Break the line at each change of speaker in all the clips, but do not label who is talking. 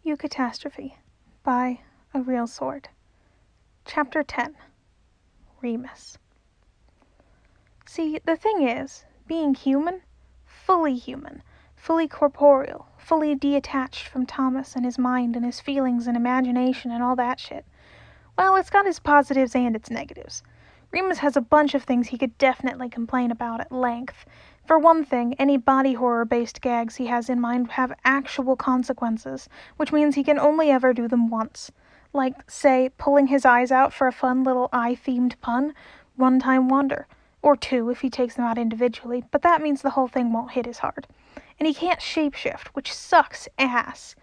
Eucatastrophe by A Real Sword. Chapter 10. Remus. See, the thing is, being human, fully corporeal, fully detached from Thomas and his mind and his feelings and imagination and all that shit, well, it's got its positives and its negatives. Remus has a bunch of things he could definitely complain about at length. For one thing, any body horror-based gags he has in mind have actual consequences, which means he can only ever do them once. Like, say, pulling his eyes out for a fun little eye-themed pun, one-time wonder. Or two if he takes them out individually, but that means the whole thing won't hit as hard. And he can't shapeshift, which sucks ass.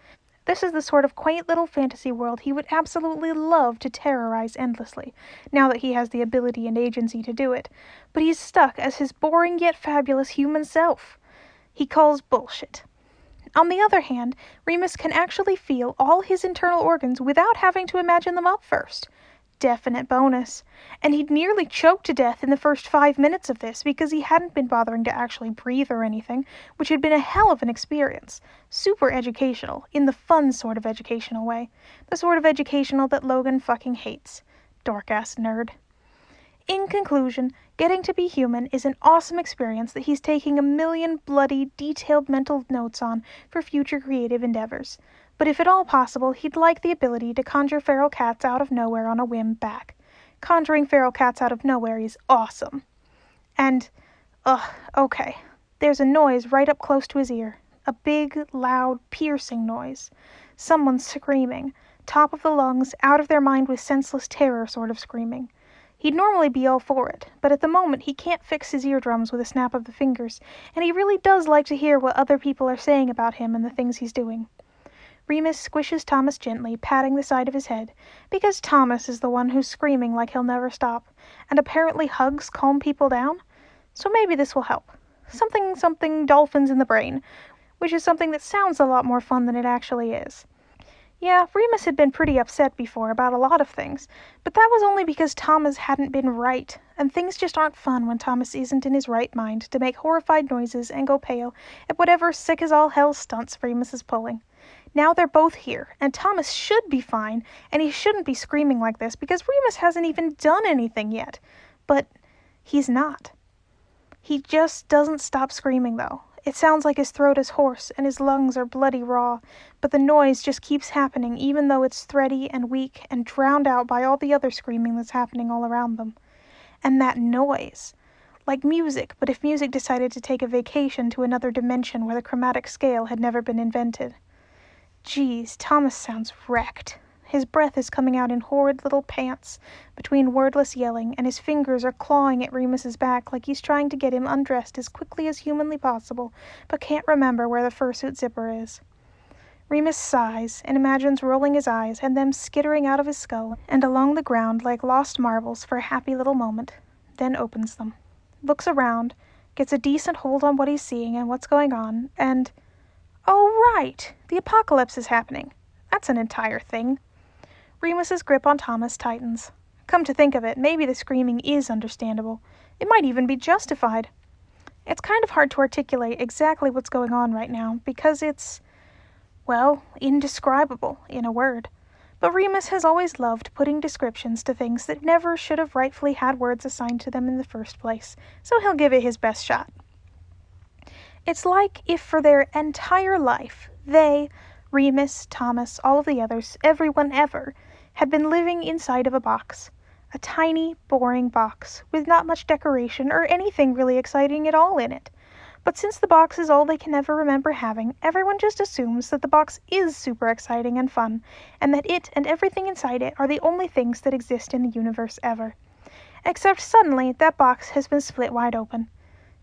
This is the sort of quaint little fantasy world he would absolutely love to terrorize endlessly, now that he has the ability and agency to do it, but he's stuck as his boring yet fabulous human self. He calls bullshit. On the other hand, Remus can actually feel all his internal organs without having to imagine them up first. Definite bonus. And he'd nearly choked to death in the first 5 minutes of this because he hadn't been bothering to actually breathe or anything, which had been a hell of an experience. Super educational, in the fun sort of educational way. The sort of educational that Logan fucking hates. Dork-ass nerd. In conclusion, getting to be human is an awesome experience that he's taking a million bloody, detailed mental notes on for future creative endeavors. But if at all possible, he'd like the ability to conjure feral cats out of nowhere on a whim back. Conjuring feral cats out of nowhere is awesome. And, okay. There's a noise right up close to his ear. A big, loud, piercing noise. Someone screaming. Top of the lungs, out of their mind with senseless terror sort of screaming. He'd normally be all for it, but at the moment he can't fix his eardrums with a snap of the fingers, and he really does like to hear what other people are saying about him and the things he's doing. Remus squishes Thomas gently, patting the side of his head, because Thomas is the one who's screaming like he'll never stop, and apparently hugs calm people down. So maybe this will help. Something dolphins in the brain, which is something that sounds a lot more fun than it actually is. Yeah, Remus had been pretty upset before about a lot of things, but that was only because Thomas hadn't been right, and things just aren't fun when Thomas isn't in his right mind to make horrified noises and go pale at whatever sick-as-all-hell stunts Remus is pulling. Now they're both here, and Thomas should be fine, and he shouldn't be screaming like this because Remus hasn't even done anything yet. But he's not. He just doesn't stop screaming, though. It sounds like his throat is hoarse and his lungs are bloody raw, but the noise just keeps happening even though it's thready and weak and drowned out by all the other screaming that's happening all around them. And that noise. Like music, but if music decided to take a vacation to another dimension where the chromatic scale had never been invented. Geez, Thomas sounds wrecked. His breath is coming out in horrid little pants between wordless yelling, and his fingers are clawing at Remus's back like he's trying to get him undressed as quickly as humanly possible, but can't remember where the fursuit zipper is. Remus sighs and imagines rolling his eyes and them skittering out of his skull and along the ground like lost marbles for a happy little moment, then opens them, looks around, gets a decent hold on what he's seeing and what's going on, and... oh, right! The apocalypse is happening. That's an entire thing. Remus's grip on Thomas tightens. Come to think of it, maybe the screaming is understandable. It might even be justified. It's kind of hard to articulate exactly what's going on right now, because it's, well, indescribable, in a word. But Remus has always loved putting descriptions to things that never should have rightfully had words assigned to them in the first place, so he'll give it his best shot. It's like if for their entire life, they, Remus, Thomas, all of the others, everyone ever, had been living inside of a box. A tiny, boring box, with not much decoration or anything really exciting at all in it. But since the box is all they can ever remember having, everyone just assumes that the box is super exciting and fun, and that it and everything inside it are the only things that exist in the universe ever. Except suddenly, that box has been split wide open.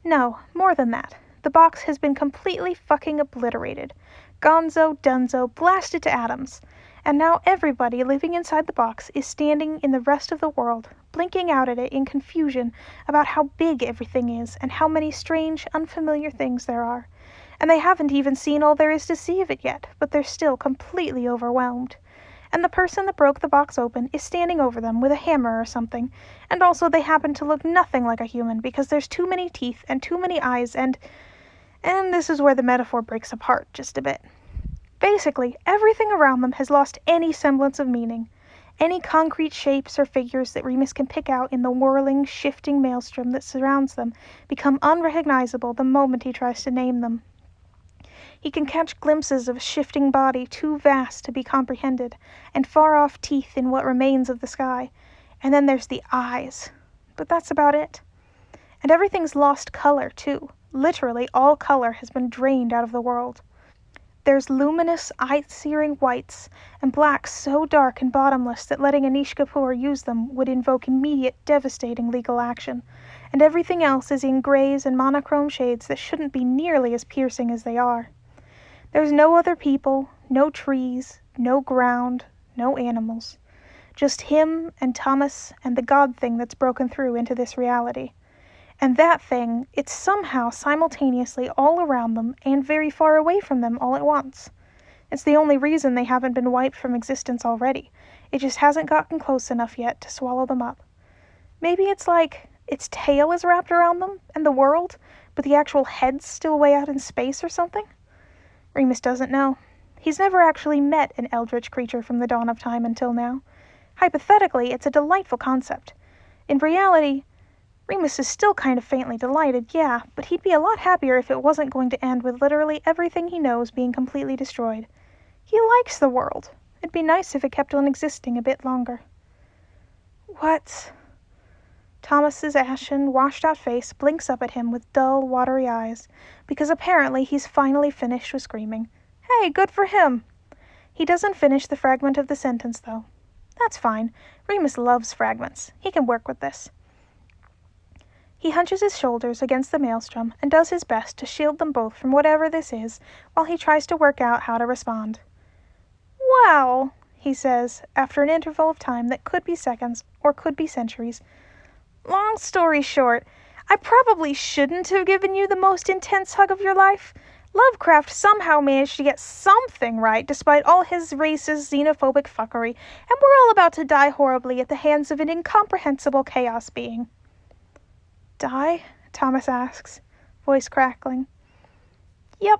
No, more than that. The box has been completely fucking obliterated. Gonzo, dunzo, blasted to atoms. And now everybody living inside the box is standing in the rest of the world, blinking out at it in confusion about how big everything is and how many strange, unfamiliar things there are. And they haven't even seen all there is to see of it yet, but they're still completely overwhelmed. And the person that broke the box open is standing over them with a hammer or something, and also they happen to look nothing like a human because there's too many teeth and too many eyes and this is where the metaphor breaks apart just a bit. Basically, everything around them has lost any semblance of meaning. Any concrete shapes or figures that Remus can pick out in the whirling, shifting maelstrom that surrounds them become unrecognizable the moment he tries to name them. He can catch glimpses of a shifting body too vast to be comprehended, and far-off teeth in what remains of the sky. And then there's the eyes. But that's about it. And everything's lost color, too. Literally, all color has been drained out of the world. There's luminous, eye-searing whites, and blacks so dark and bottomless that letting Anish Kapoor use them would invoke immediate, devastating legal action. And everything else is in grays and monochrome shades that shouldn't be nearly as piercing as they are. There's no other people, no trees, no ground, no animals. Just him and Thomas and the God thing that's broken through into this reality. And that thing, it's somehow simultaneously all around them and very far away from them all at once. It's the only reason they haven't been wiped from existence already. It just hasn't gotten close enough yet to swallow them up. Maybe it's like its tail is wrapped around them and the world, but the actual head's still way out in space or something? Remus doesn't know. He's never actually met an eldritch creature from the dawn of time until now. Hypothetically, it's a delightful concept. In reality, Remus is still kind of faintly delighted, yeah, but he'd be a lot happier if it wasn't going to end with literally everything he knows being completely destroyed. He likes the world. It'd be nice if it kept on existing a bit longer. What? Thomas's ashen, washed-out face blinks up at him with dull, watery eyes, because apparently he's finally finished with screaming. Hey, good for him! He doesn't finish the fragment of the sentence, though. That's fine. Remus loves fragments. He can work with this. He hunches his shoulders against the maelstrom and does his best to shield them both from whatever this is while he tries to work out how to respond. Well, he says, after an interval of time that could be seconds or could be centuries. Long story short, I probably shouldn't have given you the most intense hug of your life. Lovecraft somehow managed to get something right despite all his racist, xenophobic fuckery, and we're all about to die horribly at the hands of an incomprehensible chaos being. Die? Thomas asks, voice crackling. Yep.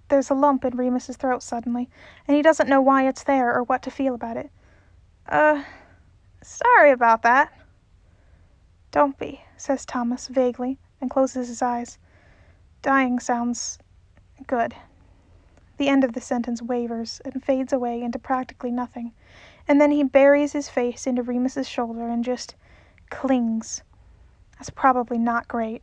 There's a lump in Remus's throat suddenly, and he doesn't know why it's there or what to feel about it. Sorry about that. Don't be, says Thomas vaguely, and closes his eyes. Dying sounds good. The end of the sentence wavers and fades away into practically nothing, and then he buries his face into Remus's shoulder and just clings. That's probably not great.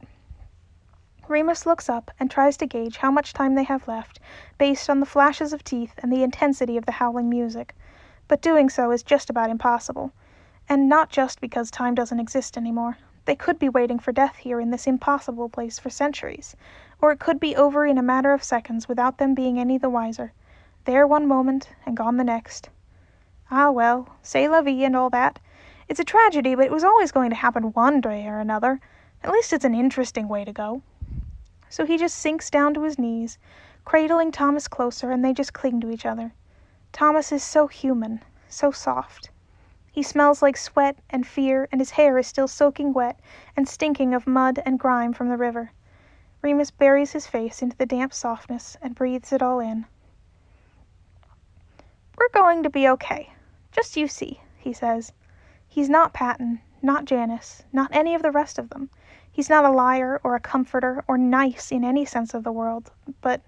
Remus looks up and tries to gauge how much time they have left, based on the flashes of teeth and the intensity of the howling music, but doing so is just about impossible. And not just because time doesn't exist anymore. They could be waiting for death here in this impossible place for centuries, or it could be over in a matter of seconds without them being any the wiser. There one moment, and gone the next. Ah well, c'est la vie and all that. It's a tragedy, but it was always going to happen one day or another. At least it's an interesting way to go. So he just sinks down to his knees, cradling Thomas closer, and they just cling to each other. Thomas is so human, so soft. He smells like sweat and fear, and his hair is still soaking wet and stinking of mud and grime from the river. Remus buries his face into the damp softness and breathes it all in. We're going to be okay. Just you see, he says. He's not Patton, not Janice, not any of the rest of them. He's not a liar or a comforter or nice in any sense of the world, but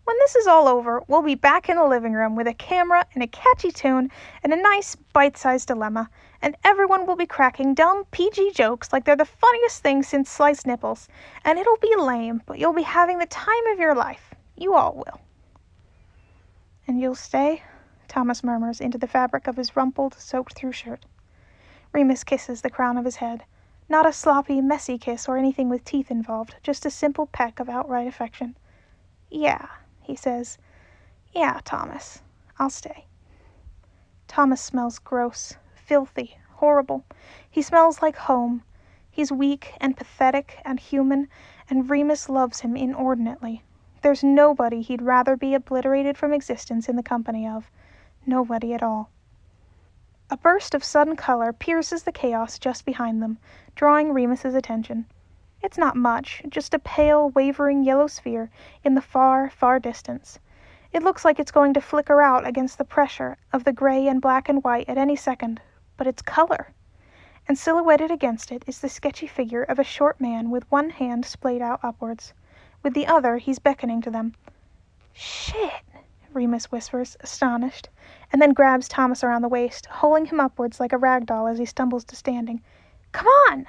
when this is all over, we'll be back in the living room with a camera and a catchy tune and a nice bite-sized dilemma, and everyone will be cracking dumb PG jokes like they're the funniest thing since sliced nipples, and it'll be lame, but you'll be having the time of your life. You all will. And you'll stay? Thomas murmurs into the fabric of his rumpled, soaked-through shirt. Remus kisses the crown of his head. Not a sloppy, messy kiss or anything with teeth involved, just a simple peck of outright affection. Yeah, he says. Yeah, Thomas, I'll stay. Thomas smells gross, filthy, horrible. He smells like home. He's weak and pathetic and human, and Remus loves him inordinately. There's nobody he'd rather be obliterated from existence in the company of. Nobody at all. A burst of sudden color pierces the chaos just behind them, drawing Remus's attention. It's not much, just a pale, wavering yellow sphere in the far, far distance. It looks like it's going to flicker out against the pressure of the gray and black and white at any second, but it's color. And silhouetted against it is the sketchy figure of a short man with one hand splayed out upwards. With the other, he's beckoning to them. "Shit," Remus whispers, astonished, and then grabs Thomas around the waist, hauling him upwards like a rag doll as he stumbles to standing. "Come on!"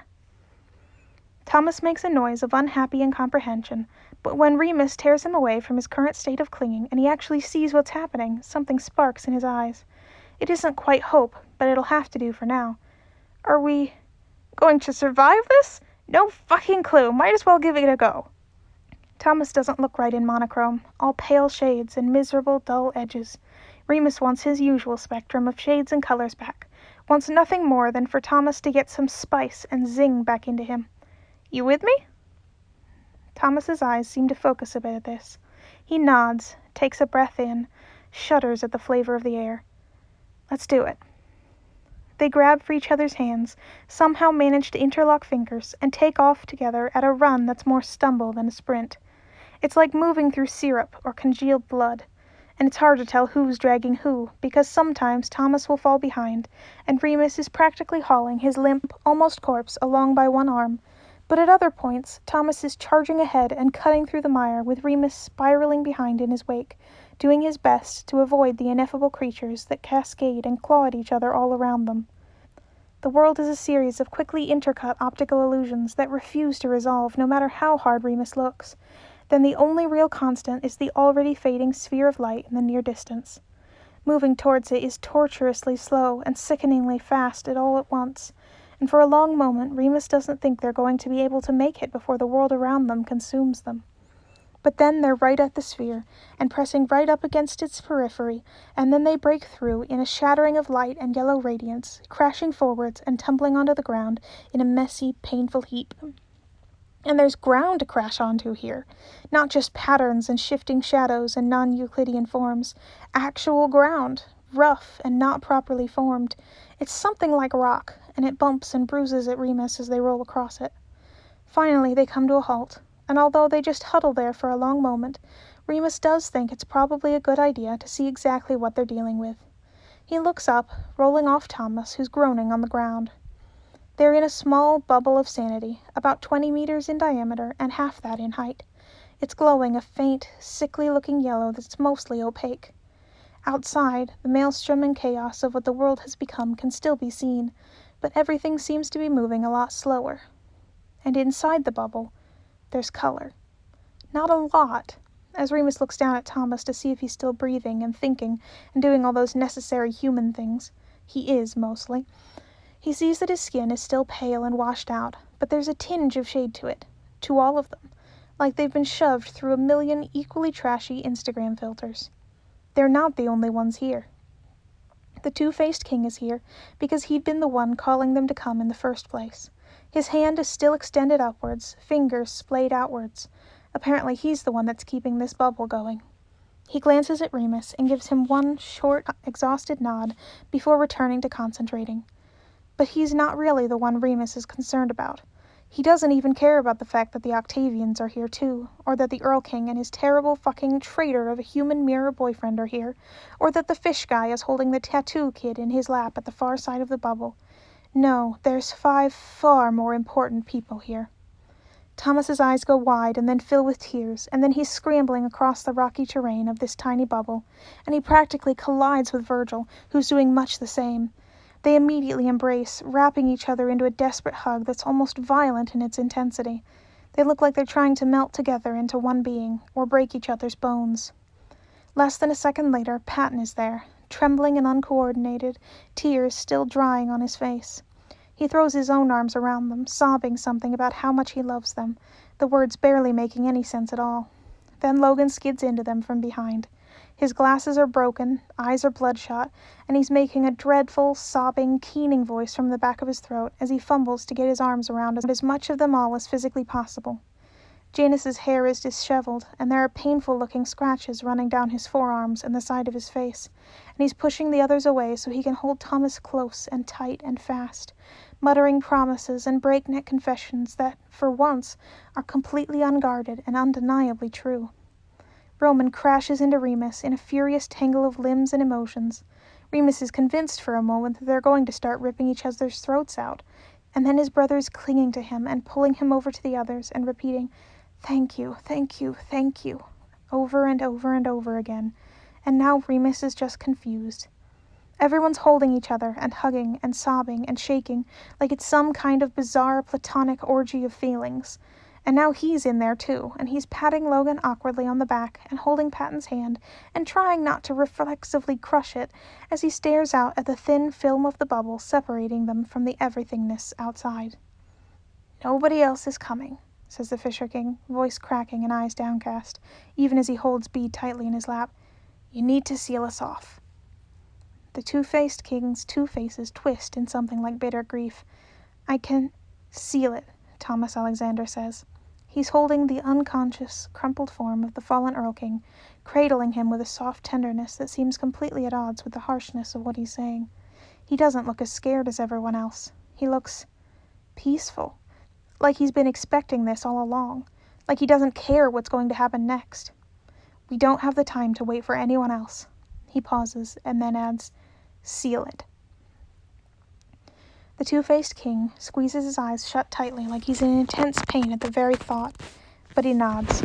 Thomas makes a noise of unhappy incomprehension, but when Remus tears him away from his current state of clinging and he actually sees what's happening, something sparks in his eyes. It isn't quite hope, but it'll have to do for now. "Are we going to survive this? No fucking clue. Might as well give it a go." Thomas doesn't look right in monochrome, all pale shades and miserable, dull edges. Remus wants his usual spectrum of shades and colors back, wants nothing more than for Thomas to get some spice and zing back into him. "You with me?" Thomas's eyes seem to focus a bit at this. He nods, takes a breath in, shudders at the flavor of the air. "Let's do it." They grab for each other's hands, somehow manage to interlock fingers, and take off together at a run that's more stumble than a sprint. It's like moving through syrup or congealed blood, and it's hard to tell who's dragging who, because sometimes Thomas will fall behind, and Remus is practically hauling his limp, almost corpse along by one arm, but at other points Thomas is charging ahead and cutting through the mire with Remus spiraling behind in his wake, doing his best to avoid the ineffable creatures that cascade and claw at each other all around them. The world is a series of quickly intercut optical illusions that refuse to resolve no matter how hard Remus looks. Then the only real constant is the already fading sphere of light in the near distance. Moving towards it is torturously slow and sickeningly fast all at once, and for a long moment Remus doesn't think they're going to be able to make it before the world around them consumes them. But then they're right at the sphere, and pressing right up against its periphery, and then they break through in a shattering of light and yellow radiance, crashing forwards and tumbling onto the ground in a messy, painful heap. And there's ground to crash onto here, not just patterns and shifting shadows and non-Euclidean forms. Actual ground, rough and not properly formed. It's something like rock, and it bumps and bruises at Remus as they roll across it. Finally they come to a halt, and although they just huddle there for a long moment, Remus does think it's probably a good idea to see exactly what they're dealing with. He looks up, rolling off Thomas, who's groaning on the ground. They're in a small bubble of sanity, about 20 meters in diameter and half that in height. It's glowing a faint, sickly-looking yellow that's mostly opaque. Outside, the maelstrom and chaos of what the world has become can still be seen, but everything seems to be moving a lot slower. And inside the bubble, there's color. Not a lot, as Remus looks down at Thomas to see if he's still breathing and thinking and doing all those necessary human things. He is, mostly. He sees that his skin is still pale and washed out, but there's a tinge of shade to it, to all of them, like they've been shoved through a million equally trashy Instagram filters. They're not the only ones here. The two-faced king is here because he'd been the one calling them to come in the first place. His hand is still extended upwards, fingers splayed outwards. Apparently he's the one that's keeping this bubble going. He glances at Remus and gives him one short, exhausted nod before returning to concentrating. But he's not really the one Remus is concerned about. He doesn't even care about the fact that the Octavians are here too, or that the Earl King and his terrible fucking traitor of a human mirror boyfriend are here, or that the fish guy is holding the tattoo kid in his lap at the far side of the bubble. No, there's 5 far more important people here. Thomas's eyes go wide and then fill with tears, and then he's scrambling across the rocky terrain of this tiny bubble, and he practically collides with Virgil, who's doing much the same. They immediately embrace, wrapping each other into a desperate hug that's almost violent in its intensity. They look like they're trying to melt together into one being, or break each other's bones. Less than a second later, Patton is there, trembling and uncoordinated, tears still drying on his face. He throws his own arms around them, sobbing something about how much he loves them, the words barely making any sense at all. Then Logan skids into them from behind. His glasses are broken, eyes are bloodshot, and he's making a dreadful, sobbing, keening voice from the back of his throat as he fumbles to get his arms around as much of them all as physically possible. Janus's hair is disheveled, and there are painful-looking scratches running down his forearms and the side of his face, and he's pushing the others away so he can hold Thomas close and tight and fast, muttering promises and breakneck confessions that, for once, are completely unguarded and undeniably true. Roman crashes into Remus in a furious tangle of limbs and emotions. Remus is convinced for a moment that they're going to start ripping each other's throats out, and then his brother is clinging to him and pulling him over to the others and repeating, "Thank you, thank you, thank you," over and over and over again, and now Remus is just confused. Everyone's holding each other and hugging and sobbing and shaking like it's some kind of bizarre platonic orgy of feelings. And now he's in there too, and he's patting Logan awkwardly on the back and holding Patton's hand and trying not to reflexively crush it as he stares out at the thin film of the bubble separating them from the everythingness outside. "Nobody else is coming," says the Fisher King, voice cracking and eyes downcast, even as he holds Bede tightly in his lap. "You need to seal us off." The two-faced king's two faces twist in something like bitter grief. "I can seal it," Thomas Alexander says. He's holding the unconscious, crumpled form of the fallen Earl King, cradling him with a soft tenderness that seems completely at odds with the harshness of what he's saying. He doesn't look as scared as everyone else. He looks peaceful, like he's been expecting this all along, like he doesn't care what's going to happen next. "We don't have the time to wait for anyone else." He pauses and then adds, "Seal it." The two-faced king squeezes his eyes shut tightly like he's in intense pain at the very thought, but he nods.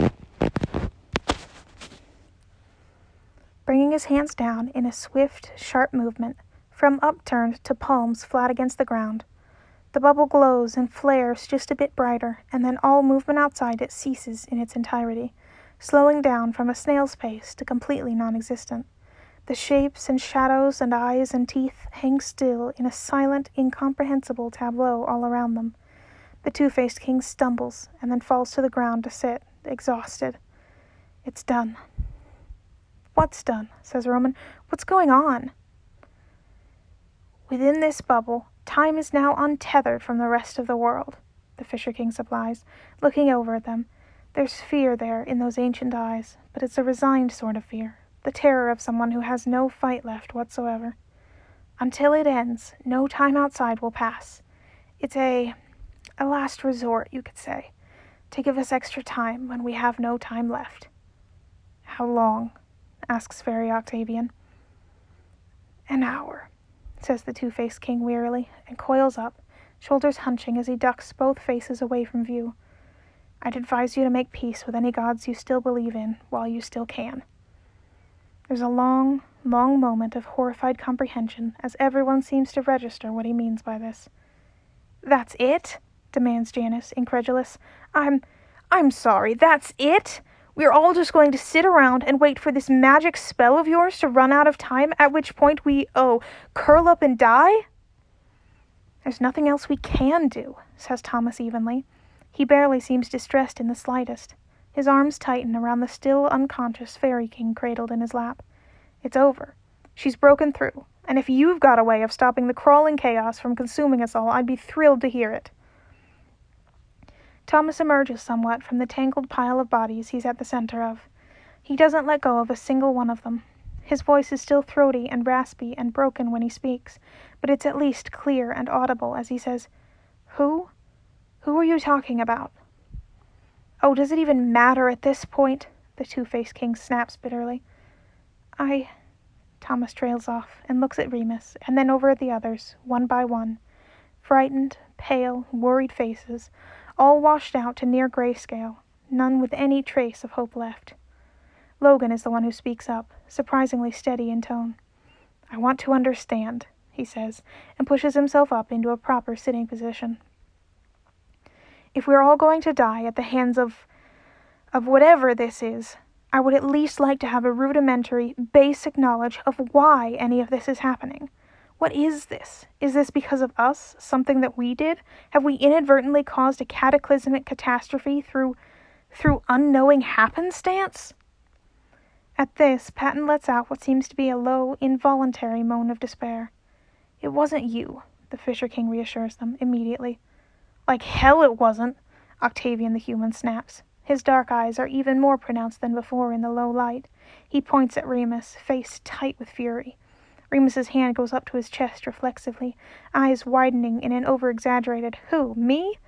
Bringing his hands down in a swift, sharp movement, from upturned to palms flat against the ground. The bubble glows and flares just a bit brighter, and then all movement outside it ceases in its entirety, slowing down from a snail's pace to completely non-existent. The shapes and shadows and eyes and teeth hang still in a silent, incomprehensible tableau all around them. The two-faced king stumbles and then falls to the ground to sit, exhausted. "It's done." "What's done?" says Roman. "What's going on?" "Within this bubble, time is now untethered from the rest of the world," the Fisher King supplies, looking over at them. There's fear there in those ancient eyes, but it's a resigned sort of fear. The terror of someone who has no fight left whatsoever. "Until it ends, no time outside will pass. It's a last resort, you could say, to give us extra time when we have no time left." "How long?" asks Fairy Octavian. "An hour," says the two-faced king wearily, and coils up, shoulders hunching as he ducks both faces away from view. "I'd advise you to make peace with any gods you still believe in while you still can." There's a long, long moment of horrified comprehension as everyone seems to register what he means by this. "That's it?" demands Janice, incredulous. I'm sorry, that's it? We're all just going to sit around and wait for this magic spell of yours to run out of time, at which point we, curl up and die?" "There's nothing else we can do," says Thomas evenly. He barely seems distressed in the slightest. His arms tighten around the still unconscious Fairy King cradled in his lap. "It's over. She's broken through, and if you've got a way of stopping the crawling chaos from consuming us all, I'd be thrilled to hear it." Thomas emerges somewhat from the tangled pile of bodies he's at the center of. He doesn't let go of a single one of them. His voice is still throaty and raspy and broken when he speaks, but it's at least clear and audible as he says, Who are you talking about?" "Oh, does it even matter at this point?" the two-faced king snaps bitterly. Thomas trails off and looks at Remus, and then over at the others, one by one. Frightened, pale, worried faces, all washed out to near grayscale, none with any trace of hope left. Logan is the one who speaks up, surprisingly steady in tone. "I want to understand," he says, and pushes himself up into a proper sitting position. "If we're all going to die at the hands of whatever this is, I would at least like to have a rudimentary, basic knowledge of why any of this is happening. What is this? Is this because of us, something that we did? Have we inadvertently caused a cataclysmic catastrophe through unknowing happenstance?" At this, Patton lets out what seems to be a low, involuntary moan of despair. "It wasn't you," the Fisher King reassures them immediately. "Like hell it wasn't," Octavian the human snaps. His dark eyes are even more pronounced than before in the low light. He points at Remus, face tight with fury. Remus's hand goes up to his chest reflexively, eyes widening in an over-exaggerated, "Who, me?"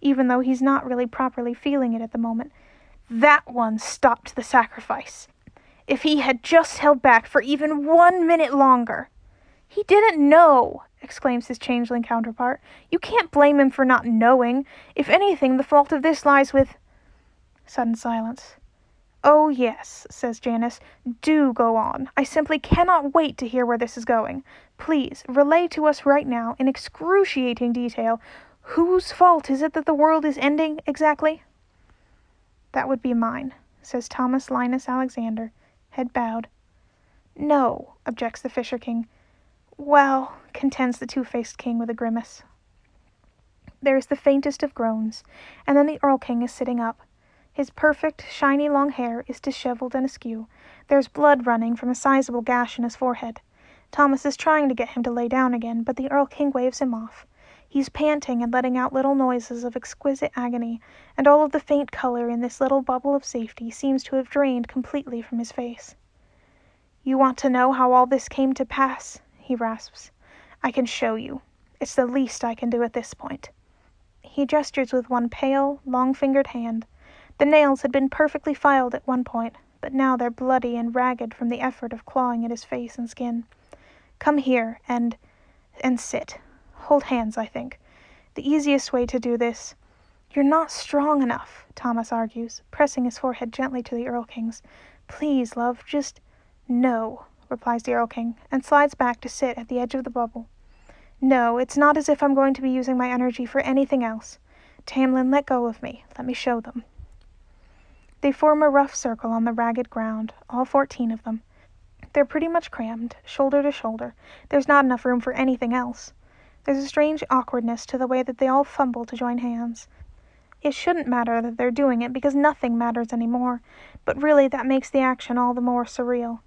even though he's not really properly feeling it at the moment. That one stopped the sacrifice. If he had just held back for even 1 minute longer. He didn't know, exclaims his changeling counterpart. You can't blame him for not knowing. If anything, the fault of this lies with... Sudden silence. Oh yes, says Janice. Do go on. I simply cannot wait to hear where this is going. Please, relay to us right now, in excruciating detail, whose fault is it that the world is ending, exactly? That would be mine, says Thomas Linus Alexander, head bowed. No, objects the Fisher King. Well, contends the two-faced king with a grimace. There is the faintest of groans, and then the Earl King is sitting up. His perfect, shiny long hair is disheveled and askew. There's blood running from a sizable gash in his forehead. Thomas is trying to get him to lay down again, but the Earl King waves him off. He's panting and letting out little noises of exquisite agony, and all of the faint color in this little bubble of safety seems to have drained completely from his face. You want to know how all this came to pass? He rasps. I can show you. It's the least I can do at this point. He gestures with one pale, long-fingered hand. The nails had been perfectly filed at one point, but now they're bloody and ragged from the effort of clawing at his face and skin. Come here and sit. Hold hands, I think. The easiest way to do this... You're not strong enough, Thomas argues, pressing his forehead gently to the Earl King's. Please, love, just... No, replies the Earl King, and slides back to sit at the edge of the bubble. No, it's not as if I'm going to be using my energy for anything else. Tamlin, let go of me. Let me show them. They form a rough circle on the ragged ground, all 14 of them. They're pretty much crammed, shoulder to shoulder. There's not enough room for anything else. There's a strange awkwardness to the way that they all fumble to join hands. It shouldn't matter that they're doing it because nothing matters anymore, but really that makes the action all the more surreal.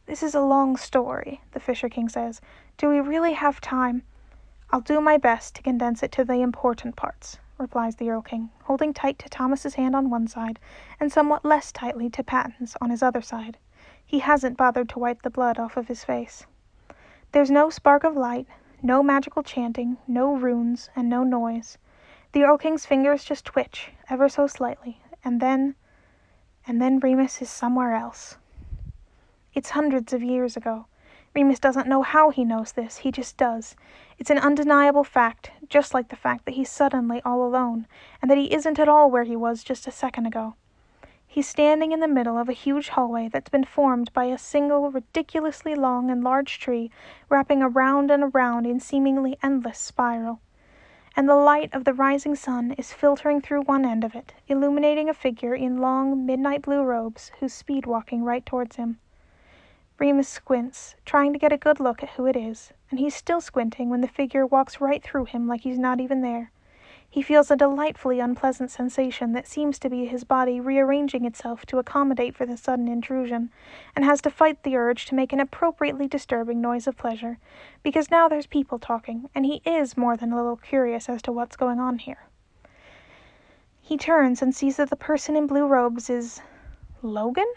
This is a long story, the Fisher King says. Do we really have time? I'll do my best to condense it to the important parts, replies the Earl King, holding tight to Thomas's hand on one side and somewhat less tightly to Patton's on his other side. He hasn't bothered to wipe the blood off of his face. There's no spark of light, no magical chanting, no runes, and no noise. The Earl King's fingers just twitch, ever so slightly, and then Remus is somewhere else. It's hundreds of years ago. Remus doesn't know how he knows this, he just does. It's an undeniable fact, just like the fact that he's suddenly all alone, and that he isn't at all where he was just a second ago. He's standing in the middle of a huge hallway that's been formed by a single, ridiculously long and large tree wrapping around and around in seemingly endless spiral. And the light of the rising sun is filtering through one end of it, illuminating a figure in long, midnight blue robes who's speed-walking right towards him. Remus squints, trying to get a good look at who it is, and he's still squinting when the figure walks right through him like he's not even there. He feels a delightfully unpleasant sensation that seems to be his body rearranging itself to accommodate for the sudden intrusion, and has to fight the urge to make an appropriately disturbing noise of pleasure, because now there's people talking, and he is more than a little curious as to what's going on here. He turns and sees that the person in blue robes is... Logan?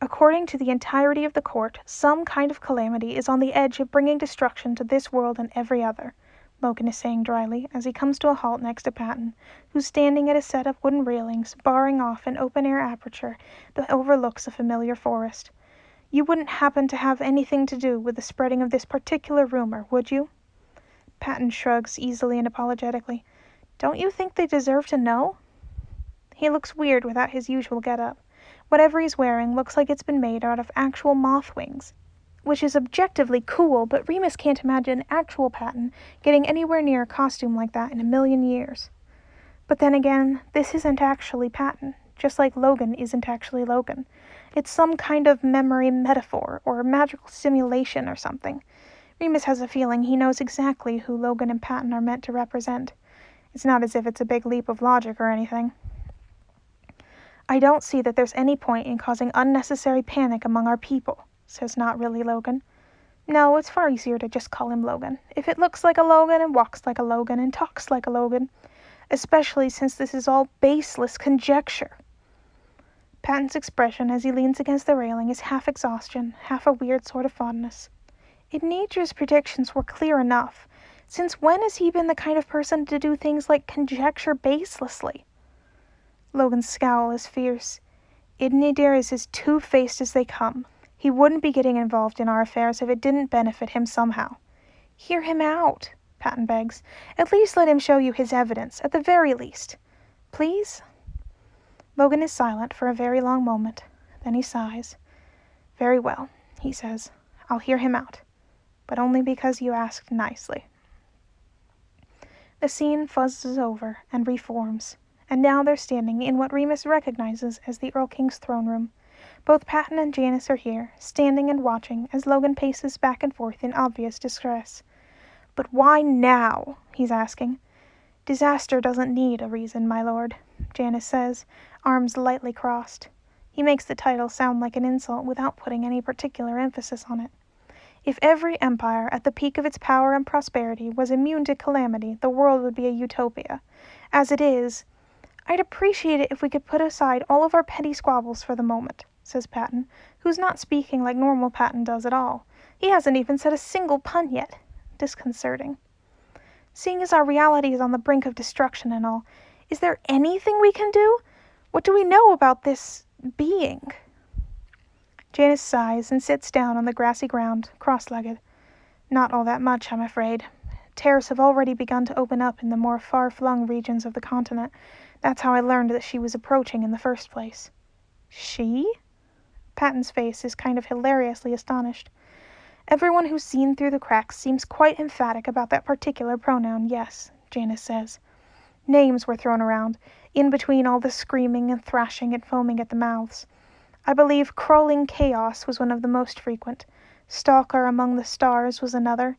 According to the entirety of the court, some kind of calamity is on the edge of bringing destruction to this world and every other, Logan is saying dryly, as he comes to a halt next to Patton, who's standing at a set of wooden railings, barring off an open-air aperture that overlooks a familiar forest. You wouldn't happen to have anything to do with the spreading of this particular rumor, would you? Patton shrugs easily and apologetically. Don't you think they deserve to know? He looks weird without his usual get-up. Whatever he's wearing looks like it's been made out of actual moth wings, which is objectively cool, but Remus can't imagine actual Patton getting anywhere near a costume like that in a million years. But then again, this isn't actually Patton, just like Logan isn't actually Logan. It's some kind of memory metaphor, or magical simulation or something. Remus has a feeling he knows exactly who Logan and Patton are meant to represent. It's not as if it's a big leap of logic or anything. I don't see that there's any point in causing unnecessary panic among our people, says Not Really Logan. No, it's far easier to just call him Logan. If it looks like a Logan and walks like a Logan and talks like a Logan, especially since this is all baseless conjecture. Patton's expression as he leans against the railing is half exhaustion, half a weird sort of fondness. If Nature's predictions were clear enough, since when has he been the kind of person to do things like conjecture baselessly? Logan's scowl is fierce. Idnidir is as two-faced as they come. He wouldn't be getting involved in our affairs if it didn't benefit him somehow. Hear him out, Patton begs. At least let him show you his evidence, at the very least. Please? Logan is silent for a very long moment. Then he sighs. Very well, he says. I'll hear him out. But only because you asked nicely. The scene fuzzes over and reforms, and now they're standing in what Remus recognizes as the Earl King's throne room. Both Patton and Janice are here, standing and watching as Logan paces back and forth in obvious distress. But why now? He's asking. Disaster doesn't need a reason, my lord, Janice says, arms lightly crossed. He makes the title sound like an insult without putting any particular emphasis on it. If every empire at the peak of its power and prosperity was immune to calamity, the world would be a utopia. As it is, I'd appreciate it if we could put aside all of our petty squabbles for the moment, says Patton, who's not speaking like normal Patton does at all. He hasn't even said a single pun yet. Disconcerting. Seeing as our reality is on the brink of destruction and all, is there anything we can do? What do we know about this being? Janice sighs and sits down on the grassy ground, cross-legged. Not all that much, I'm afraid. Tears have already begun to open up in the more far-flung regions of the continent. That's how I learned that she was approaching in the first place. She? Patton's face is kind of hilariously astonished. Everyone who's seen through the cracks seems quite emphatic about that particular pronoun, yes, Janice says. Names were thrown around, in between all the screaming and thrashing and foaming at the mouths. I believe crawling chaos was one of the most frequent. Stalker among the stars was another.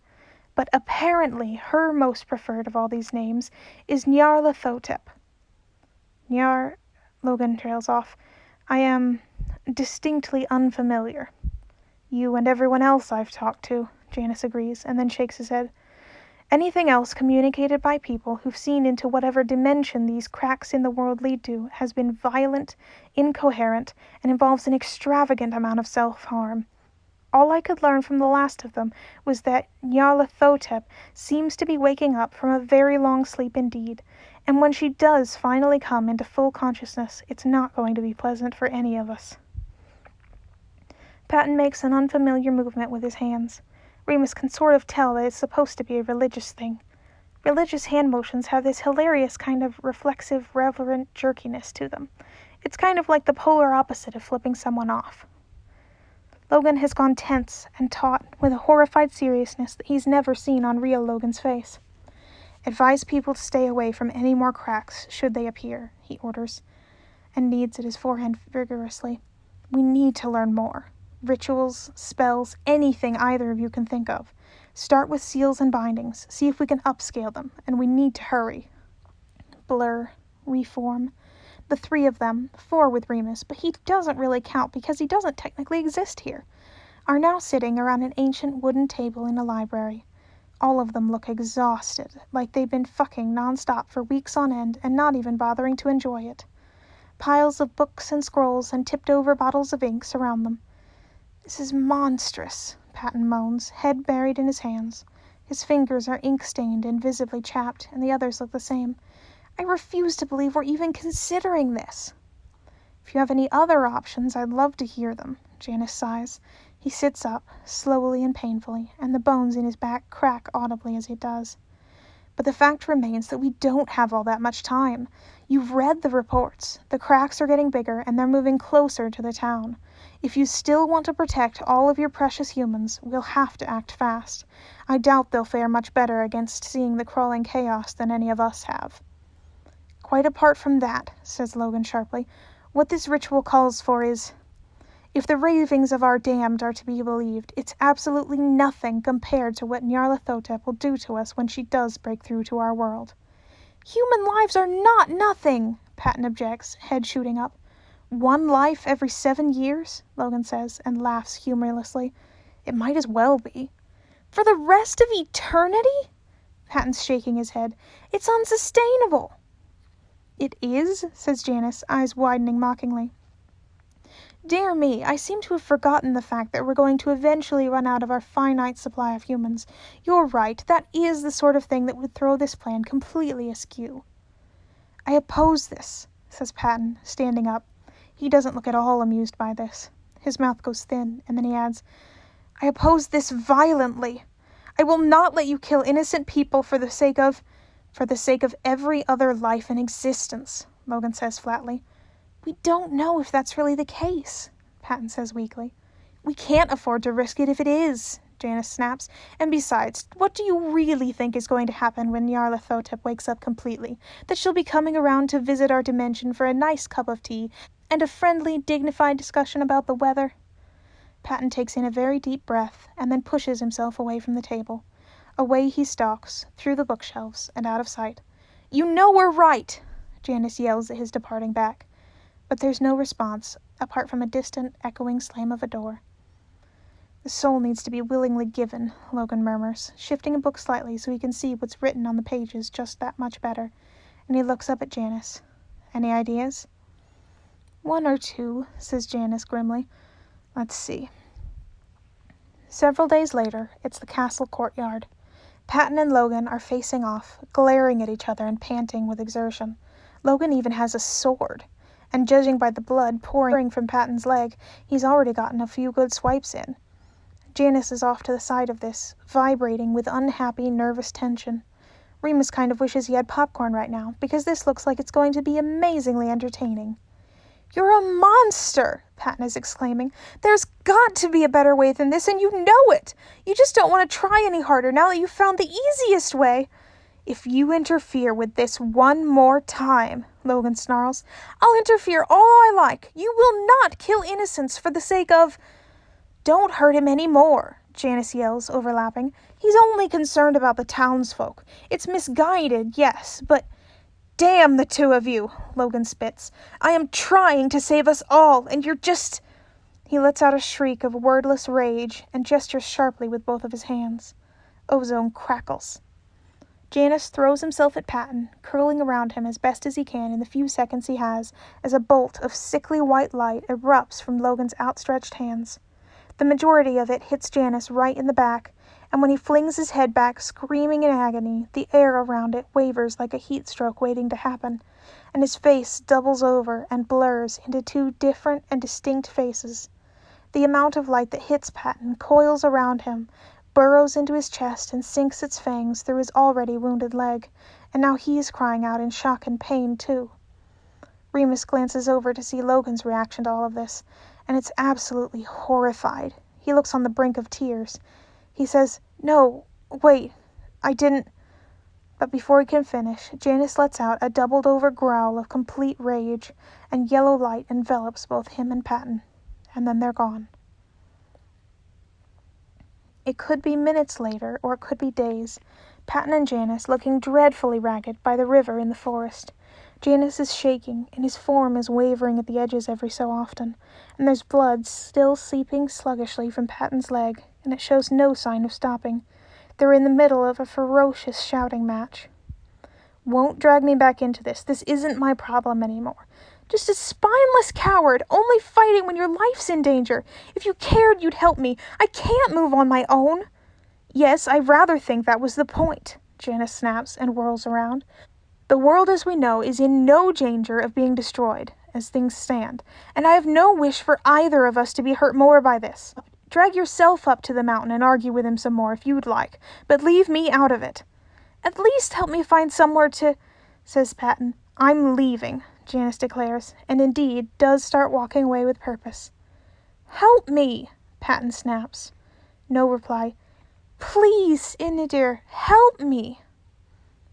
But apparently her most preferred of all these names is Nyarlathotep. Logan trails off. I am distinctly unfamiliar. You and everyone else I've talked to, Janice agrees, and then shakes his head. Anything else communicated by people who've seen into whatever dimension these cracks in the world lead to has been violent, incoherent, and involves an extravagant amount of self-harm. All I could learn from the last of them was that Nyarlathotep seems to be waking up from a very long sleep indeed, and when she does finally come into full consciousness, it's not going to be pleasant for any of us. Patton makes an unfamiliar movement with his hands. Remus can sort of tell that it's supposed to be a religious thing. Religious hand motions have this hilarious kind of reflexive, reverent jerkiness to them. It's kind of like the polar opposite of flipping someone off. Logan has gone tense and taut with a horrified seriousness that he's never seen on real Logan's face. Advise people to stay away from any more cracks should they appear, he orders, and kneads at his forehead vigorously. We need to learn more. Rituals, spells, anything either of you can think of. Start with seals and bindings, see if we can upscale them, and we need to hurry. Blur, reform. The three of them, four with Remus, but he doesn't really count because he doesn't technically exist here, are now sitting around an ancient wooden table in a library. All of them look exhausted, like they've been fucking nonstop for weeks on end and not even bothering to enjoy it. Piles of books and scrolls and tipped-over bottles of ink surround them. This is monstrous, Patton moans, head buried in his hands. His fingers are ink-stained and visibly chapped, and the others look the same. I refuse to believe we're even considering this. If you have any other options, I'd love to hear them, Janice sighs. He sits up, slowly and painfully, and the bones in his back crack audibly as he does. But the fact remains that we don't have all that much time. You've read the reports. The cracks are getting bigger, and they're moving closer to the town. If you still want to protect all of your precious humans, we'll have to act fast. I doubt they'll fare much better against seeing the crawling chaos than any of us have. Quite apart from that, says Logan sharply, what this ritual calls for is, if the ravings of our damned are to be believed, it's absolutely nothing compared to what Nyarlathotep will do to us when she does break through to our world. Human lives are not nothing, Patton objects, head shooting up. 1 life every 7 years, Logan says, and laughs humorlessly. It might as well be. For the rest of eternity? Patton's shaking his head. It's unsustainable. It is, says Janice, eyes widening mockingly. Dear me, I seem to have forgotten the fact that we're going to eventually run out of our finite supply of humans. You're right, that is the sort of thing that would throw this plan completely askew. I oppose this. says Patton, standing up. He doesn't look at all amused by this. His mouth goes thin, and then he adds, I oppose this violently. I will not let you kill innocent people for the sake of every other life in existence, Logan says flatly. We don't know if that's really the case, Patton says weakly. We can't afford to risk it if it is, Janice snaps. And besides, what do you really think is going to happen when Nyarlathotep wakes up completely? That she'll be coming around to visit our dimension for a nice cup of tea and a friendly, dignified discussion about the weather? Patton takes in a very deep breath and then pushes himself away from the table. Away he stalks, through the bookshelves and out of sight. You know we're right, Janice yells at his departing back. But there's no response, apart from a distant, echoing slam of a door. The soul needs to be willingly given, Logan murmurs, shifting a book slightly so he can see what's written on the pages just that much better, and he looks up at Janice. Any ideas? One or two, says Janice grimly. Let's see. Several days later, it's the castle courtyard. Patton and Logan are facing off, glaring at each other and panting with exertion. Logan even has a sword, and judging by the blood pouring from Patton's leg, he's already gotten a few good swipes in. Janice is off to the side of this, vibrating with unhappy, nervous tension. Remus kind of wishes he had popcorn right now, because this looks like it's going to be amazingly entertaining. You're a monster, Patton is exclaiming. There's got to be a better way than this, and you know it. You just don't want to try any harder now that you've found the easiest way. If you interfere with this one more time, Logan snarls, I'll interfere all I like. You will not kill innocents for the sake of... Don't hurt him any more, Janice yells, overlapping. He's only concerned about the townsfolk. It's misguided, yes, but... Damn the two of you, Logan spits. I am trying to save us all, and you're just... He lets out a shriek of wordless rage and gestures sharply with both of his hands. Ozone crackles. Janice throws himself at Patton, curling around him as best as he can in the few seconds he has, as a bolt of sickly white light erupts from Logan's outstretched hands. The majority of it hits Janice right in the back, and when he flings his head back, screaming in agony, the air around it wavers like a heat stroke waiting to happen, and his face doubles over and blurs into two different and distinct faces. The amount of light that hits Patton coils around him, burrows into his chest, and sinks its fangs through his already wounded leg, and now he's crying out in shock and pain, too. Remus glances over to see Logan's reaction to all of this, and it's absolutely horrified. He looks on the brink of tears. He says, No, wait, I didn't... But before he can finish, Janice lets out a doubled-over growl of complete rage, and yellow light envelops both him and Patton, and then they're gone. It could be minutes later, or it could be days. Patton and Janice looking dreadfully ragged by the river in the forest. Janice is shaking, and his form is wavering at the edges every so often, and there's blood still seeping sluggishly from Patton's leg, and it shows no sign of stopping. They're in the middle of a ferocious shouting match. Won't drag me back into this. This isn't my problem anymore. Just a spineless coward, only fighting when your life's in danger. If you cared, you'd help me. I can't move on my own. Yes, I rather think that was the point, Janice snaps and whirls around. The world as we know is in no danger of being destroyed, as things stand, and I have no wish for either of us to be hurt more by this. Drag yourself up to the mountain and argue with him some more if you'd like, but leave me out of it. At least help me find somewhere to... says Patton. I'm leaving, Janice declares, and indeed does start walking away with purpose. Help me, Patton snaps. No reply. Please, Inidir, help me.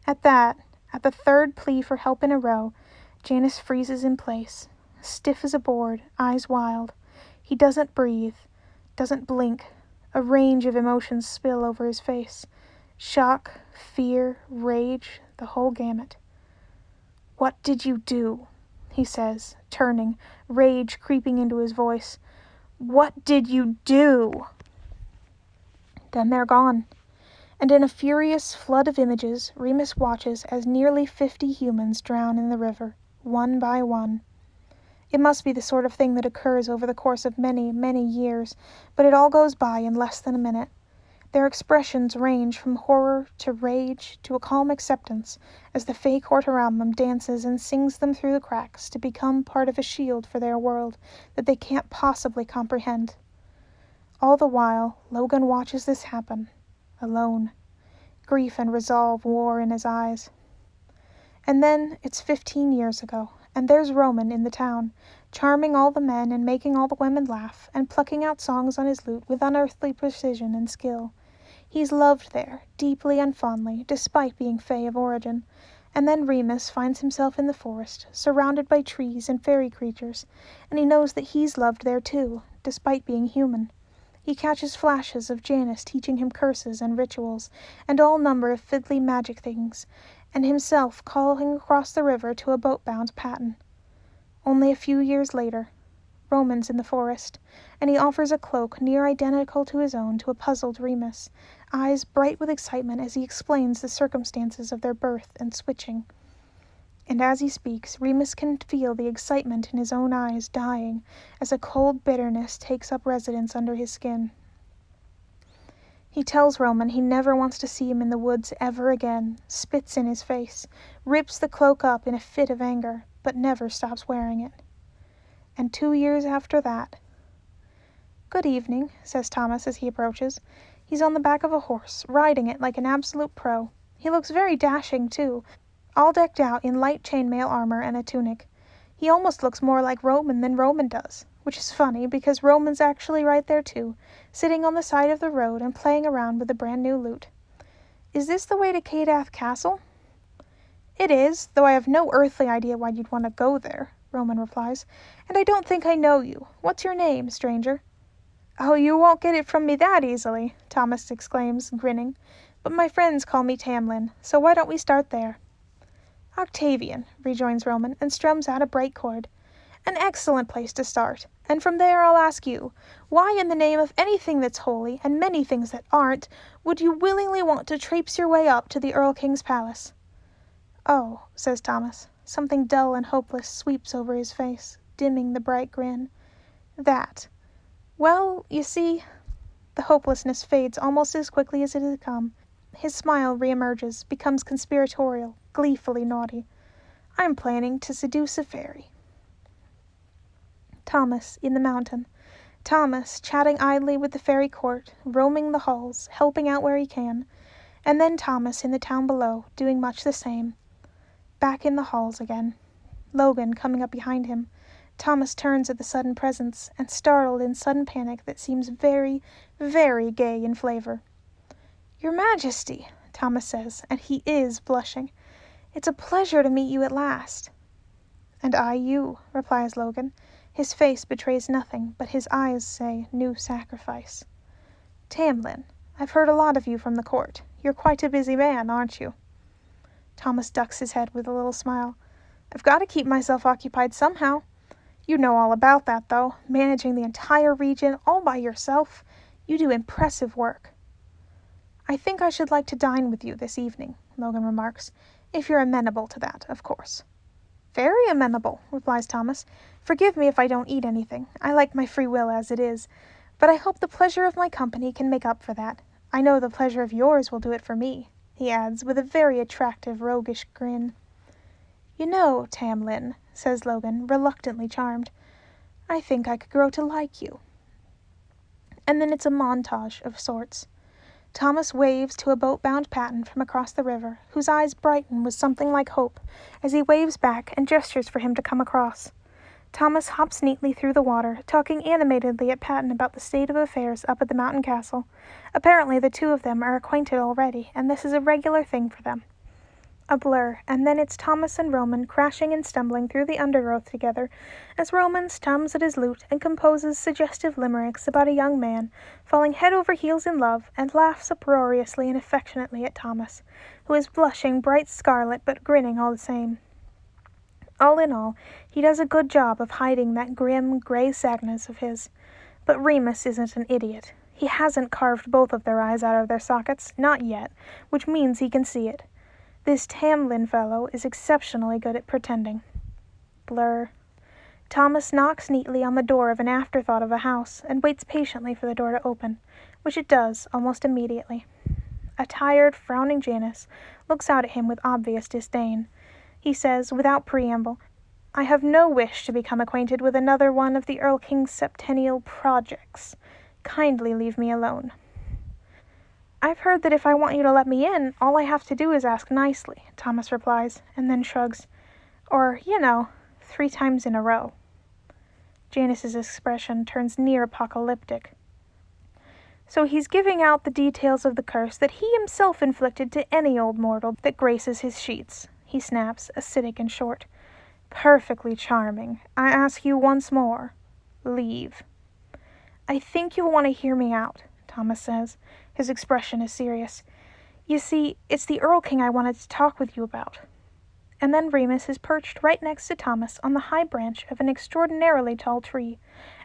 At that, at the third plea for help in a row, Janice freezes in place, stiff as a board, eyes wild. He doesn't breathe, doesn't blink. A range of emotions spill over his face. Shock, fear, rage, the whole gamut. What did you do? He says, turning, rage creeping into his voice. What did you do? Then they're gone. And in a furious flood of images, Remus watches as nearly 50 humans drown in the river, one by one. It must be the sort of thing that occurs over the course of many, many years, but it all goes by in less than a minute. Their expressions range from horror to rage to a calm acceptance as the fey court around them dances and sings them through the cracks to become part of a shield for their world that they can't possibly comprehend. All the while, Logan watches this happen, alone. Grief and resolve war in his eyes. And then it's 15 years ago, and there's Roman in the town, charming all the men and making all the women laugh, and plucking out songs on his lute with unearthly precision and skill. He's loved there, deeply and fondly, despite being fey of origin. And then Remus finds himself in the forest, surrounded by trees and fairy creatures, and he knows that he's loved there too, despite being human. He catches flashes of Janice teaching him curses and rituals, and all number of fiddly magic things, and himself calling across the river to a boat-bound Patton. Only a few years later, Roman's in the forest, and he offers a cloak near identical to his own to a puzzled Remus, eyes bright with excitement as he explains the circumstances of their birth and switching. And as he speaks, Remus can feel the excitement in his own eyes dying as a cold bitterness takes up residence under his skin. He tells Roman he never wants to see him in the woods ever again, spits in his face, rips the cloak up in a fit of anger, but never stops wearing it. And 2 years after that... "Good evening," says Thomas as he approaches. He's on the back of a horse, riding it like an absolute pro. He looks very dashing, too, all decked out in light chainmail armor and a tunic. He almost looks more like Roman than Roman does, which is funny because Roman's actually right there too, sitting on the side of the road and playing around with a brand new lute. "Is this the way to Cadath Castle?" "It is, though I have no earthly idea why you'd want to go there," Roman replies, "and I don't think I know you. What's your name, stranger?" "Oh, you won't get it from me that easily," Thomas exclaims, grinning. "But my friends call me Tamlin, so why don't we start there?" "Octavian," rejoins Roman, and strums out a bright chord. "An excellent place to start, and from there I'll ask you, why in the name of anything that's holy, and many things that aren't, would you willingly want to traipse your way up to the Earl King's palace?" "Oh," says Thomas. Something dull and hopeless sweeps over his face, dimming the bright grin. "That. Well, you see..." The hopelessness fades almost as quickly as it had come. His smile reemerges, becomes conspiratorial, gleefully naughty. "I'm planning to seduce a fairy." Thomas in the mountain. Thomas chatting idly with the fairy court, roaming the halls, helping out where he can. And then Thomas in the town below, doing much the same. Back in the halls again. Logan coming up behind him. Thomas turns at the sudden presence, and startled in sudden panic that seems very, very gay in flavor. "Your Majesty," Thomas says, and he is blushing. "It's a pleasure to meet you at last." "And I you," replies Logan. His face betrays nothing, but his eyes say new sacrifice. "Tamlin, I've heard a lot of you from the court. You're quite a busy man, aren't you?" Thomas ducks his head with a little smile. "I've got to keep myself occupied somehow. You know all about that, though, managing the entire region all by yourself. You do impressive work." "I think I should like to dine with you this evening," Logan remarks, "if you're amenable to that, of course." "Very amenable," replies Thomas. "Forgive me if I don't eat anything. I like my free will as it is. But I hope the pleasure of my company can make up for that. I know the pleasure of yours will do it for me," he adds, with a very attractive roguish grin. "You know, Tamlin," says Logan, reluctantly charmed, "I think I could grow to like you." And then it's a montage of sorts. Thomas waves to a boat-bound Patton from across the river, whose eyes brighten with something like hope as he waves back and gestures for him to come across. Thomas hops neatly through the water, talking animatedly at Patton about the state of affairs up at the mountain castle. Apparently the two of them are acquainted already, and this is a regular thing for them. A blur, and then it's Thomas and Roman crashing and stumbling through the undergrowth together, as Roman strums at his lute and composes suggestive limericks about a young man falling head over heels in love, and laughs uproariously and affectionately at Thomas, who is blushing bright scarlet but grinning all the same. All in all, he does a good job of hiding that grim, grey sadness of his. But Remus isn't an idiot. He hasn't carved both of their eyes out of their sockets, not yet, which means he can see it. This Tamlin fellow is exceptionally good at pretending. Blur. Thomas knocks neatly on the door of an afterthought of a house and waits patiently for the door to open, which it does almost immediately. A tired, frowning Janice looks out at him with obvious disdain. He says, without preamble, "I have no wish to become acquainted with another one of the Earl King's septennial projects. Kindly leave me alone." "I've heard that if I want you to let me in, all I have to do is ask nicely," Thomas replies, and then shrugs. "Or, 3 times in a row." Janice's expression turns near apocalyptic. "So he's giving out the details of the curse that he himself inflicted to any old mortal that graces his sheets," he snaps, acidic and short. "Perfectly charming. I ask you once more, leave." "I think you'll want to hear me out," Thomas says. His expression is serious. "You see, it's the Earl King I wanted to talk with you about." And then Remus is perched right next to Thomas on the high branch of an extraordinarily tall tree,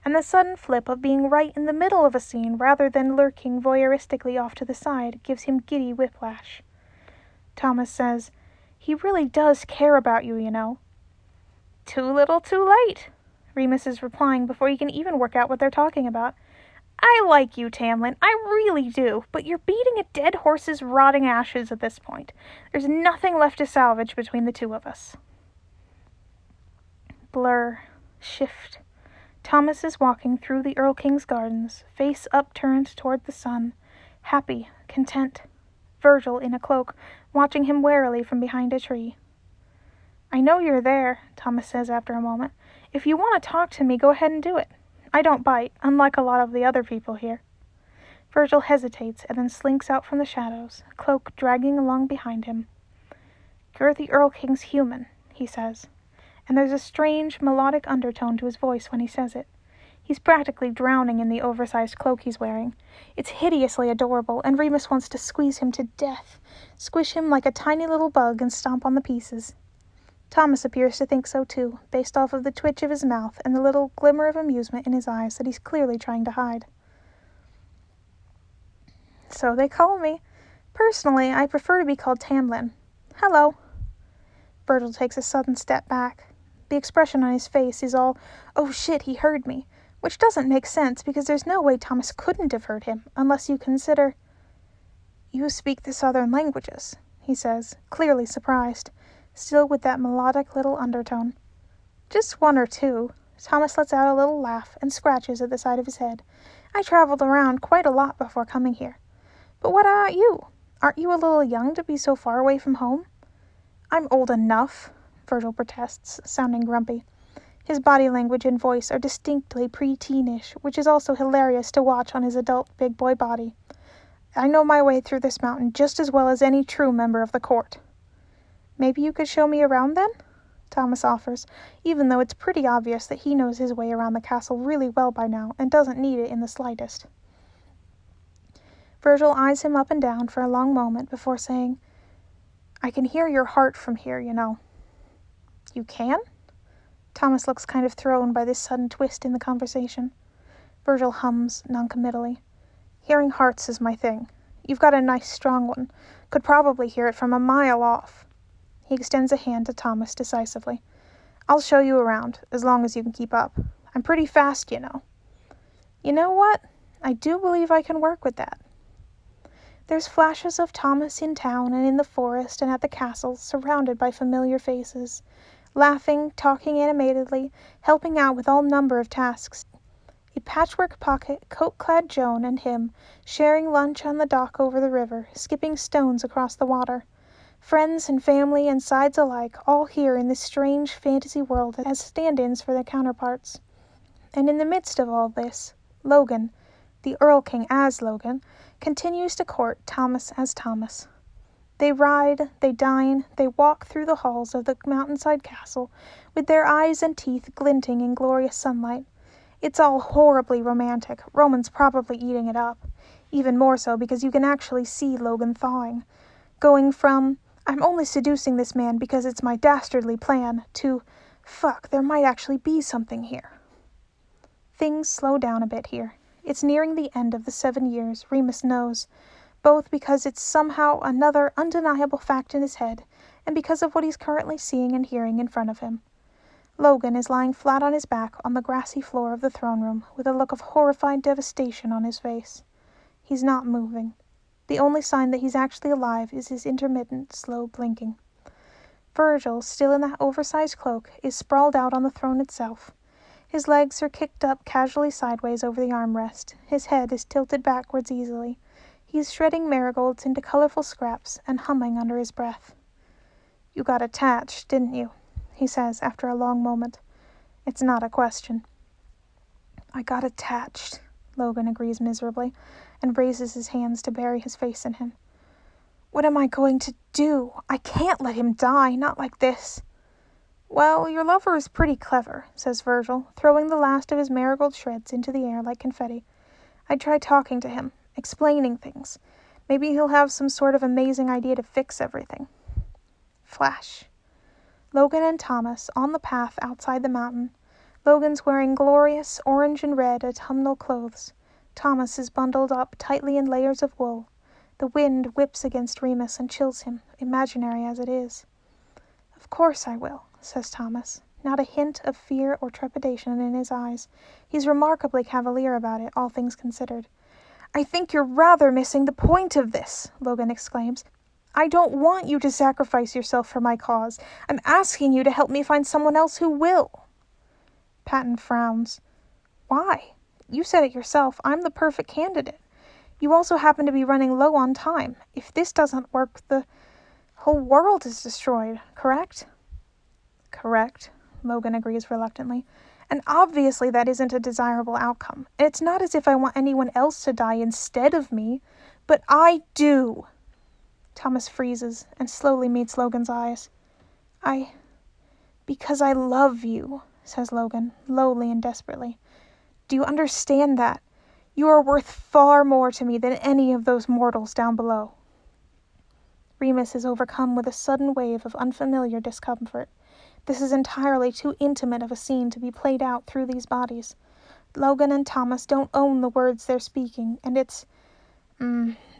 and the sudden flip of being right in the middle of a scene rather than lurking voyeuristically off to the side gives him giddy whiplash. Thomas says, "He really does care about you, you know." "Too little too late," Remus is replying before he can even work out what they're talking about. "I like you, Tamlin, I really do, but you're beating a dead horse's rotting ashes at this point. There's nothing left to salvage between the two of us." Blur. Shift. Thomas is walking through the Earl King's gardens, face upturned toward the sun, happy, content. Virgil, in a cloak, watching him warily from behind a tree. "I know you're there," Thomas says after a moment. "If you want to talk to me, go ahead and do it. I don't bite, unlike a lot of the other people here." Virgil hesitates and then slinks out from the shadows, cloak dragging along behind him. "You're the Earl King's human," he says, and there's a strange, melodic undertone to his voice when he says it. He's practically drowning in the oversized cloak he's wearing. It's hideously adorable, and Remus wants to squeeze him to death, squish him like a tiny little bug and stomp on the pieces. Thomas appears to think so too, based off of the twitch of his mouth and the little glimmer of amusement in his eyes that he's clearly trying to hide. "So they call me. Personally, I prefer to be called Tamlin. Hello." Virgil takes a sudden step back. The expression on his face is all, "Oh shit, he heard me," which doesn't make sense because there's no way Thomas couldn't have heard him, unless you consider... "You speak the southern languages," he says, clearly surprised, still with that melodic little undertone. "Just 1 or 2. Thomas lets out a little laugh and scratches at the side of his head. "I traveled around quite a lot before coming here. But what about you? Aren't you a little young to be so far away from home?" "I'm old enough," Virgil protests, sounding grumpy. His body language and voice are distinctly pre-teenish, which is also hilarious to watch on his adult big boy body. "I know my way through this mountain just as well as any true member of the court." "Maybe you could show me around then?" Thomas offers, even though it's pretty obvious that he knows his way around the castle really well by now and doesn't need it in the slightest. Virgil eyes him up and down for a long moment before saying, "I can hear your heart from here, you know." "You can?" Thomas looks kind of thrown by this sudden twist in the conversation. Virgil hums noncommittally. "Hearing hearts is my thing. You've got a nice strong one. Could probably hear it from a mile off." He extends a hand to Thomas decisively. "I'll show you around, as long as you can keep up. I'm pretty fast, you know." "You know what? I do believe I can work with that." There's flashes of Thomas in town and in the forest and at the castle, surrounded by familiar faces, laughing, talking animatedly, helping out with all number of tasks. A patchwork pocket, coat-clad Joan and him, sharing lunch on the dock over the river, skipping stones across the water. Friends and family and sides alike, all here in this strange fantasy world as stand-ins for their counterparts. And in the midst of all this, Logan, the Earl King as Logan, continues to court Thomas as Thomas. They ride, they dine, they walk through the halls of the mountainside castle, with their eyes and teeth glinting in glorious sunlight. It's all horribly romantic, Roman's probably eating it up. Even more so because you can actually see Logan thawing. Going from, "I'm only seducing this man because it's my dastardly plan," to, "Fuck, there might actually be something here." Things slow down a bit here. It's nearing the end of the 7 years, Remus knows, both because it's somehow another undeniable fact in his head, and because of what he's currently seeing and hearing in front of him. Logan is lying flat on his back on the grassy floor of the throne room, with a look of horrified devastation on his face. He's not moving. The only sign that he's actually alive is his intermittent, slow blinking. Virgil, still in that oversized cloak, is sprawled out on the throne itself. His legs are kicked up casually sideways over the armrest. His head is tilted backwards easily. He's shredding marigolds into colorful scraps and humming under his breath. "You got attached, didn't you?" he says after a long moment. It's not a question. "I got attached," Logan agrees miserably, and raises his hands to bury his face in him. "What am I going to do? I can't let him die, not like this." "Well, your lover is pretty clever," says Virgil, throwing the last of his marigold shreds into the air like confetti. "I'd try talking to him, explaining things. Maybe he'll have some sort of amazing idea to fix everything." Flash. Logan and Thomas on the path outside the mountain. Logan's wearing glorious orange and red autumnal clothes. Thomas is bundled up tightly in layers of wool. The wind whips against Remus and chills him, imaginary as it is. "Of course I will," says Thomas, not a hint of fear or trepidation in his eyes. He's remarkably cavalier about it, all things considered. "I think you're rather missing the point of this," Logan exclaims. "I don't want you to sacrifice yourself for my cause. I'm asking you to help me find someone else who will." Patton frowns. "Why? You said it yourself. I'm the perfect candidate. You also happen to be running low on time. If this doesn't work, the whole world is destroyed, correct?" "Correct," Logan agrees reluctantly. "And obviously that isn't a desirable outcome. And it's not as if I want anyone else to die instead of me. But I do." Thomas freezes and slowly meets Logan's eyes. Because I love you," says Logan, lowly and desperately. "Do you understand that? You are worth far more to me than any of those mortals down below." Remus is overcome with a sudden wave of unfamiliar discomfort. This is entirely too intimate of a scene to be played out through these bodies. Logan and Thomas don't own the words they're speaking, and it's...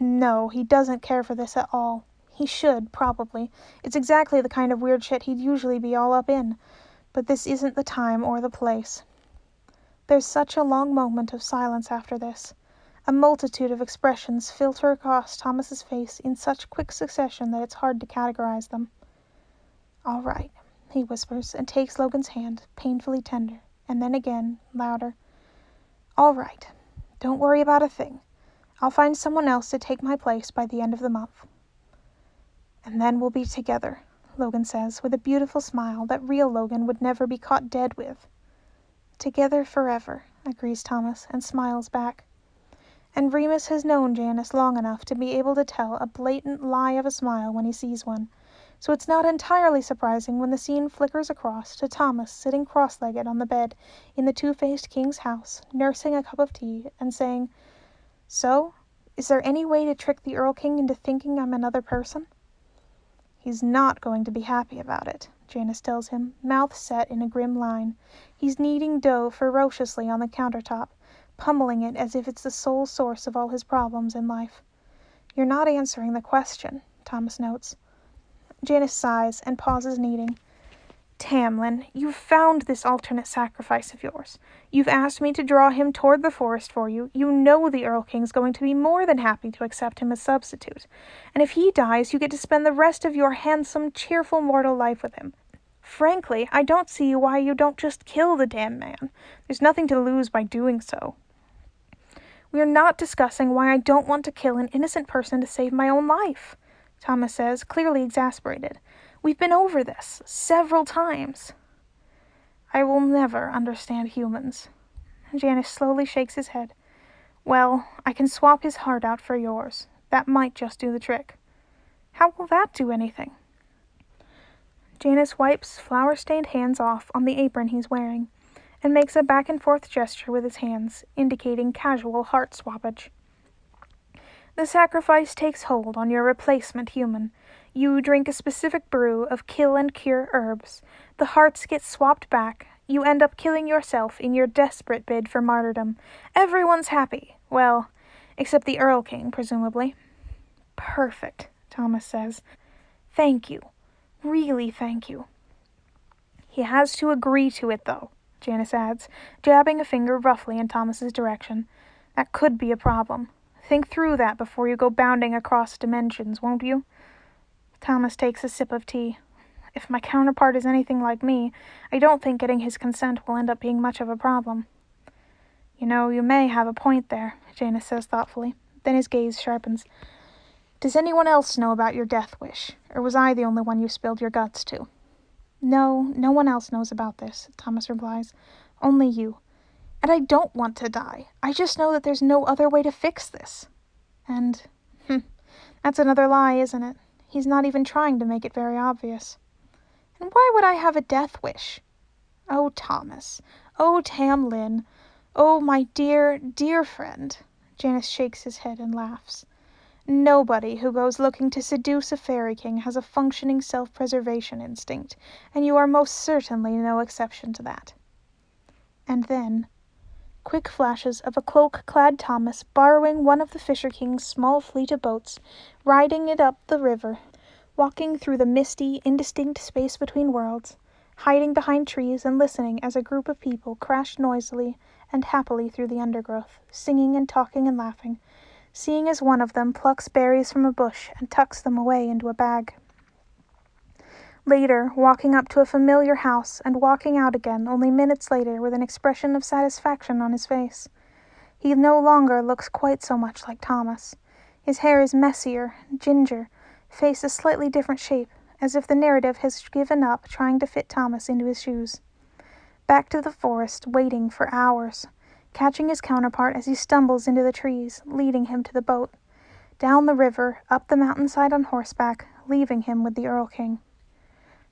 no, he doesn't care for this at all. He should, probably. It's exactly the kind of weird shit he'd usually be all up in. But this isn't the time or the place. There's such a long moment of silence after this. A multitude of expressions filter across Thomas's face in such quick succession that it's hard to categorize them. "All right," he whispers, and takes Logan's hand, painfully tender, and then again, louder. "All right. Don't worry about a thing. I'll find someone else to take my place by the end of the month." "And then we'll be together," Logan says, with a beautiful smile that real Logan would never be caught dead with. "Together forever," agrees Thomas, and smiles back. And Remus has known Janice long enough to be able to tell a blatant lie of a smile when he sees one, so it's not entirely surprising when the scene flickers across to Thomas sitting cross-legged on the bed in the two-faced king's house, nursing a cup of tea, and saying, "So, is there any way to trick the Earl King into thinking I'm another person?" "He's not going to be happy about it," Janice tells him, mouth set in a grim line. He's kneading dough ferociously on the countertop, pummeling it as if it's the sole source of all his problems in life. "You're not answering the question," Thomas notes. Janice sighs and pauses kneading. "Tamlin, you've found this alternate sacrifice of yours. You've asked me to draw him toward the forest for you. You know the Earl King's going to be more than happy to accept him as substitute. And if he dies, you get to spend the rest of your handsome, cheerful mortal life with him. Frankly, I don't see why you don't just kill the damn man. There's nothing to lose by doing so." "We're not discussing why I don't want to kill an innocent person to save my own life," Thomas says, clearly exasperated. "We've been over this several times." "I will never understand humans." Janice slowly shakes his head. "Well, I can swap his heart out for yours. That might just do the trick." "How will that do anything?" Janice wipes flour-stained hands off on the apron he's wearing, and makes a back-and-forth gesture with his hands, indicating casual heart swappage. "The sacrifice takes hold on your replacement human. You drink a specific brew of kill-and-cure herbs. The hearts get swapped back. You end up killing yourself in your desperate bid for martyrdom. Everyone's happy. Well, except the Earl King, presumably." "Perfect," Thomas says. "Thank you. Really thank you." He has to agree to it, though, Janice adds, jabbing a finger roughly in Thomas's direction. That could be a problem. Think through that before you go bounding across dimensions, won't you? Thomas takes a sip of tea. If my counterpart is anything like me, I don't think getting his consent will end up being much of a problem. You know, you may have a point there, Janice says thoughtfully. Then his gaze sharpens. Does anyone else know about your death wish, or was I the only one you spilled your guts to? No, no one else knows about this, Thomas replies. Only you. And I don't want to die. I just know that there's no other way to fix this. And, that's another lie, isn't it? He's not even trying to make it very obvious. And why would I have a death wish? Oh, Thomas. Oh, Tam Lin. Oh, my dear, dear friend. Janice shakes his head and laughs. Nobody who goes looking to seduce a fairy king has a functioning self-preservation instinct, and you are most certainly no exception to that. And then, quick flashes of a cloak-clad Thomas borrowing one of the Fisher King's small fleet of boats, riding it up the river, walking through the misty, indistinct space between worlds, hiding behind trees and listening as a group of people crashed noisily and happily through the undergrowth, singing and talking and laughing, seeing as one of them plucks berries from a bush and tucks them away into a bag. Later, walking up to a familiar house and walking out again only minutes later with an expression of satisfaction on his face. He no longer looks quite so much like Thomas. His hair is messier, ginger, face a slightly different shape, as if the narrative has given up trying to fit Thomas into his shoes. Back to the forest, waiting for hours, catching his counterpart as he stumbles into the trees, leading him to the boat, down the river, up the mountainside on horseback, leaving him with the Earl King.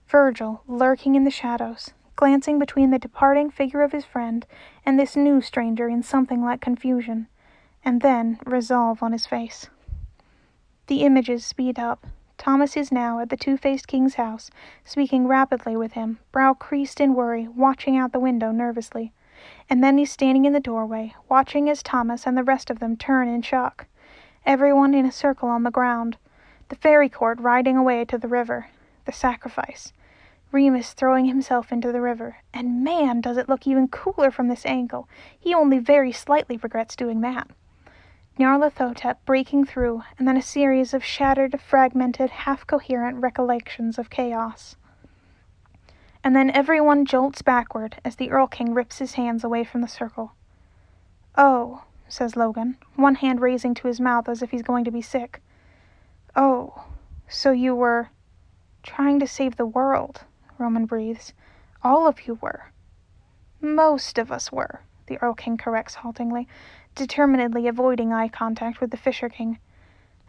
Virgil, lurking in the shadows, glancing between the departing figure of his friend and this new stranger in something like confusion, and then resolve on his face. The images speed up. Thomas is now at the Two-Faced King's house, speaking rapidly with him, brow creased in worry, watching out the window nervously. And then he's standing in the doorway, watching as Thomas and the rest of them turn in shock. Everyone in a circle on the ground. The fairy court riding away to the river. The sacrifice. Remus throwing himself into the river. And man, does it look even cooler from this angle. He only very slightly regrets doing that. Nyarlathotep breaking through, and then a series of shattered, fragmented, half-coherent recollections of chaos. And then everyone jolts backward as the Earl King rips his hands away from the circle. Oh, says Logan, one hand raising to his mouth as if he's going to be sick. Oh, so you were trying to save the world, Roman breathes. All of you were. Most of us were, the Earl King corrects haltingly, determinedly avoiding eye contact with the Fisher King.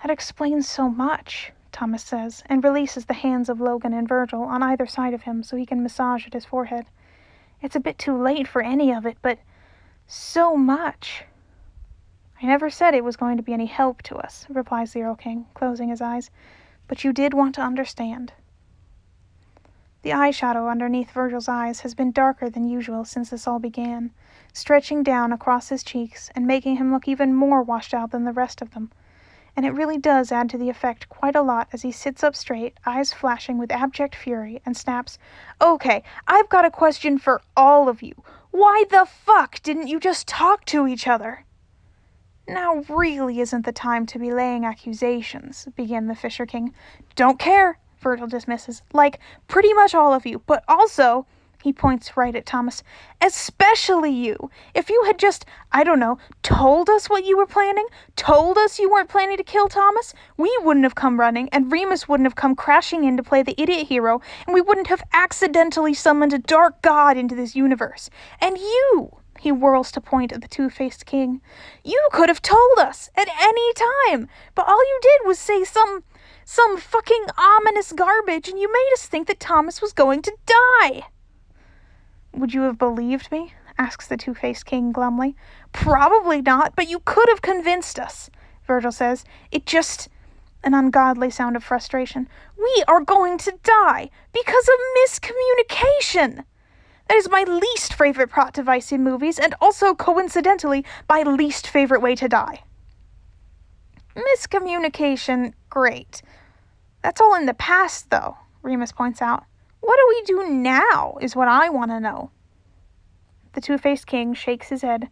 That explains so much, Thomas says, and releases the hands of Logan and Virgil on either side of him so he can massage at his forehead. It's a bit too late for any of it, but so much. I never said it was going to be any help to us, replies the Earl King, closing his eyes, but you did want to understand. The eyeshadow underneath Virgil's eyes has been darker than usual since this all began, stretching down across his cheeks and making him look even more washed out than the rest of them. And it really does add to the effect quite a lot as he sits up straight, eyes flashing with abject fury, and snaps, Okay, I've got a question for all of you. Why the fuck didn't you just talk to each other? Now really isn't the time to be laying accusations, began the Fisher King. Don't care, Virgil dismisses. Like, pretty much all of you, but also, he points right at Thomas, especially you. If you had just, I don't know, told us what you were planning, told us you weren't planning to kill Thomas, we wouldn't have come running, and Remus wouldn't have come crashing in to play the idiot hero, and we wouldn't have accidentally summoned a dark god into this universe. And you, he whirls to point at the Two-Faced King, you could have told us at any time, but all you did was say some fucking ominous garbage, and you made us think that Thomas was going to die. Would you have believed me? Asks the Two-Faced King glumly. Probably not, but you could have convinced us, Virgil says. It just... An ungodly sound of frustration. We are going to die because of miscommunication. That is my least favorite plot device in movies, and also, coincidentally, my least favorite way to die. Miscommunication, great. That's all in the past, though, Remus points out. What do we do now, is what I want to know. The two-faced king shakes his head.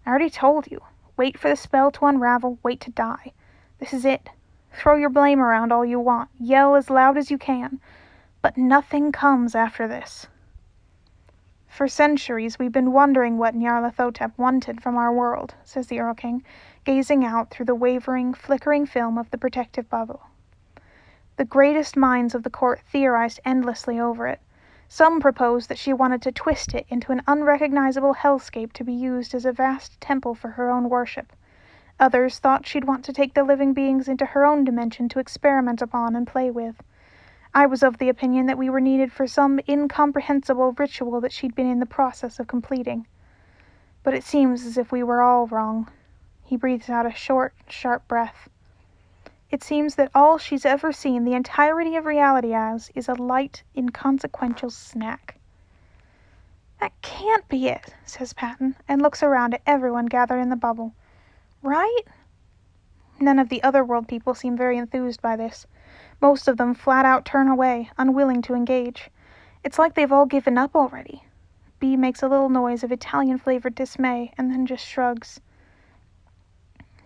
I already told you. Wait for the spell to unravel, wait to die. This is it. Throw your blame around all you want. Yell as loud as you can. But nothing comes after this. For centuries we've been wondering what Nyarlathotep wanted from our world, says the Earl King, gazing out through the wavering, flickering film of the protective bubble. The greatest minds of the court theorized endlessly over it. Some proposed that she wanted to twist it into an unrecognizable hellscape to be used as a vast temple for her own worship. Others thought she'd want to take the living beings into her own dimension to experiment upon and play with. I was of the opinion that we were needed for some incomprehensible ritual that she'd been in the process of completing. But it seems as if we were all wrong. He breathes out a short, sharp breath. It seems that all she's ever seen the entirety of reality as is a light, inconsequential snack. That can't be it, says Patton, and looks around at everyone gathered in the bubble. Right? None of the otherworld people seem very enthused by this. Most of them flat out turn away, unwilling to engage. It's like they've all given up already. B makes a little noise of Italian-flavored dismay, and then just shrugs.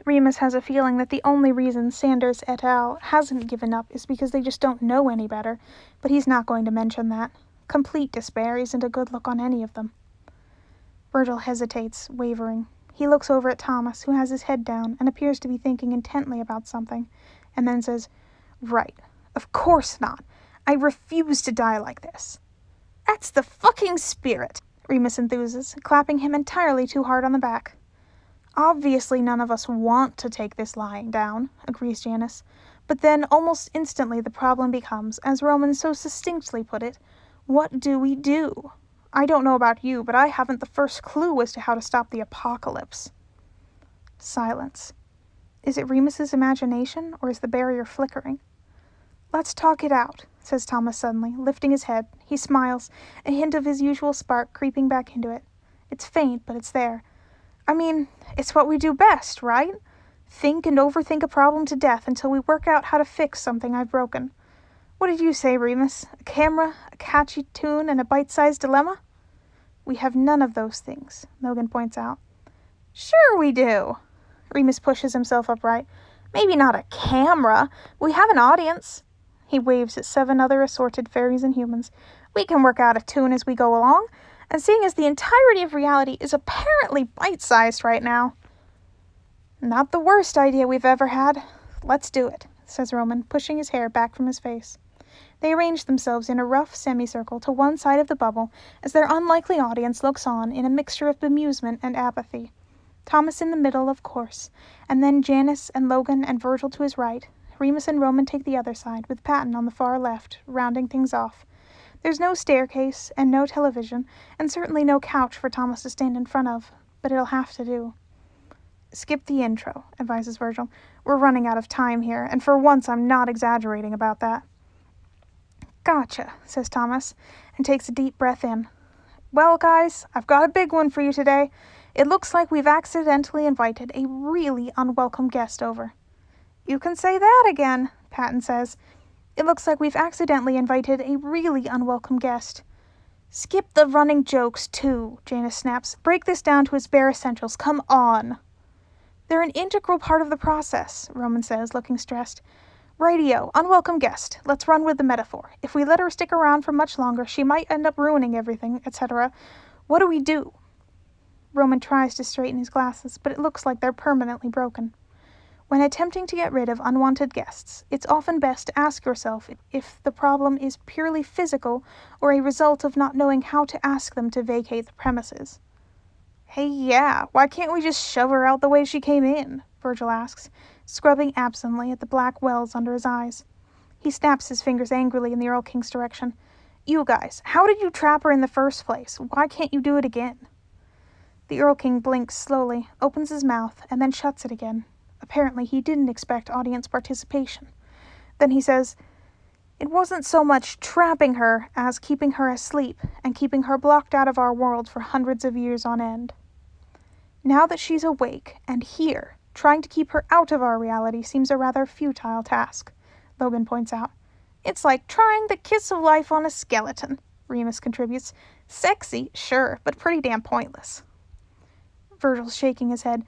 Remus has a feeling that the only reason Sanders et al. Hasn't given up is because they just don't know any better, but he's not going to mention that. Complete despair isn't a good look on any of them. Virgil hesitates, wavering. He looks over at Thomas, who has his head down and appears to be thinking intently about something, and then says, Right. Of course not. I refuse to die like this. That's the fucking spirit, Remus enthuses, clapping him entirely too hard on the back. Obviously none of us want to take this lying down, agrees Janice. But then almost instantly the problem becomes, as Roman so succinctly put it, what do we do? I don't know about you, but I haven't the first clue as to how to stop the apocalypse. Silence. Is it Remus's imagination, or is the barrier flickering? Let's talk it out, says Thomas suddenly, lifting his head. He smiles, a hint of his usual spark creeping back into it. It's faint, but it's there. I mean, it's what we do best, right? Think and overthink a problem to death until we work out how to fix something I've broken. What did you say, Remus? A camera, a catchy tune, and a bite-sized dilemma? We have none of those things, Logan points out. Sure we do. Remus pushes himself upright. Maybe not a camera. We have an audience. He waves at 7 other assorted fairies and humans. We can work out a tune as we go along, and seeing as the entirety of reality is apparently bite-sized right now. Not the worst idea we've ever had. Let's do it, says Roman, pushing his hair back from his face. They arrange themselves in a rough semicircle to one side of the bubble as their unlikely audience looks on in a mixture of bemusement and apathy. Thomas in the middle, of course, and then Janice and Logan and Virgil to his right. Remus and Roman take the other side, with Patton on the far left, rounding things off. There's no staircase, and no television, and certainly no couch for Thomas to stand in front of, but it'll have to do. Skip the intro, advises Virgil. We're running out of time here, and for once I'm not exaggerating about that. Gotcha, says Thomas, and takes a deep breath in. Well, guys, I've got a big one for you today. It looks like we've accidentally invited a really unwelcome guest over. You can say that again, Patton says. It looks like we've accidentally invited a really unwelcome guest. Skip the running jokes, too, Janice snaps. Break this down to its bare essentials. Come on. They're an integral part of the process, Roman says, looking stressed. Rightio, unwelcome guest. Let's run with the metaphor. If we let her stick around for much longer, she might end up ruining everything, etc. What do we do? Roman tries to straighten his glasses, but it looks like they're permanently broken. When attempting to get rid of unwanted guests, it's often best to ask yourself if the problem is purely physical or a result of not knowing how to ask them to vacate the premises. Hey, yeah, why can't we just shove her out the way she came in? Virgil asks, scrubbing absently at the black wells under his eyes. He snaps his fingers angrily in the Earl King's direction. You guys, how did you trap her in the first place? Why can't you do it again? The Earl King blinks slowly, opens his mouth, and then shuts it again. Apparently he didn't expect audience participation. Then he says, It wasn't so much trapping her as keeping her asleep and keeping her blocked out of our world for hundreds of years on end. Now that she's awake and here, trying to keep her out of our reality seems a rather futile task, Logan points out. It's like trying the kiss of life on a skeleton, Remus contributes. Sexy, sure, but pretty damn pointless. Virgil's shaking his head.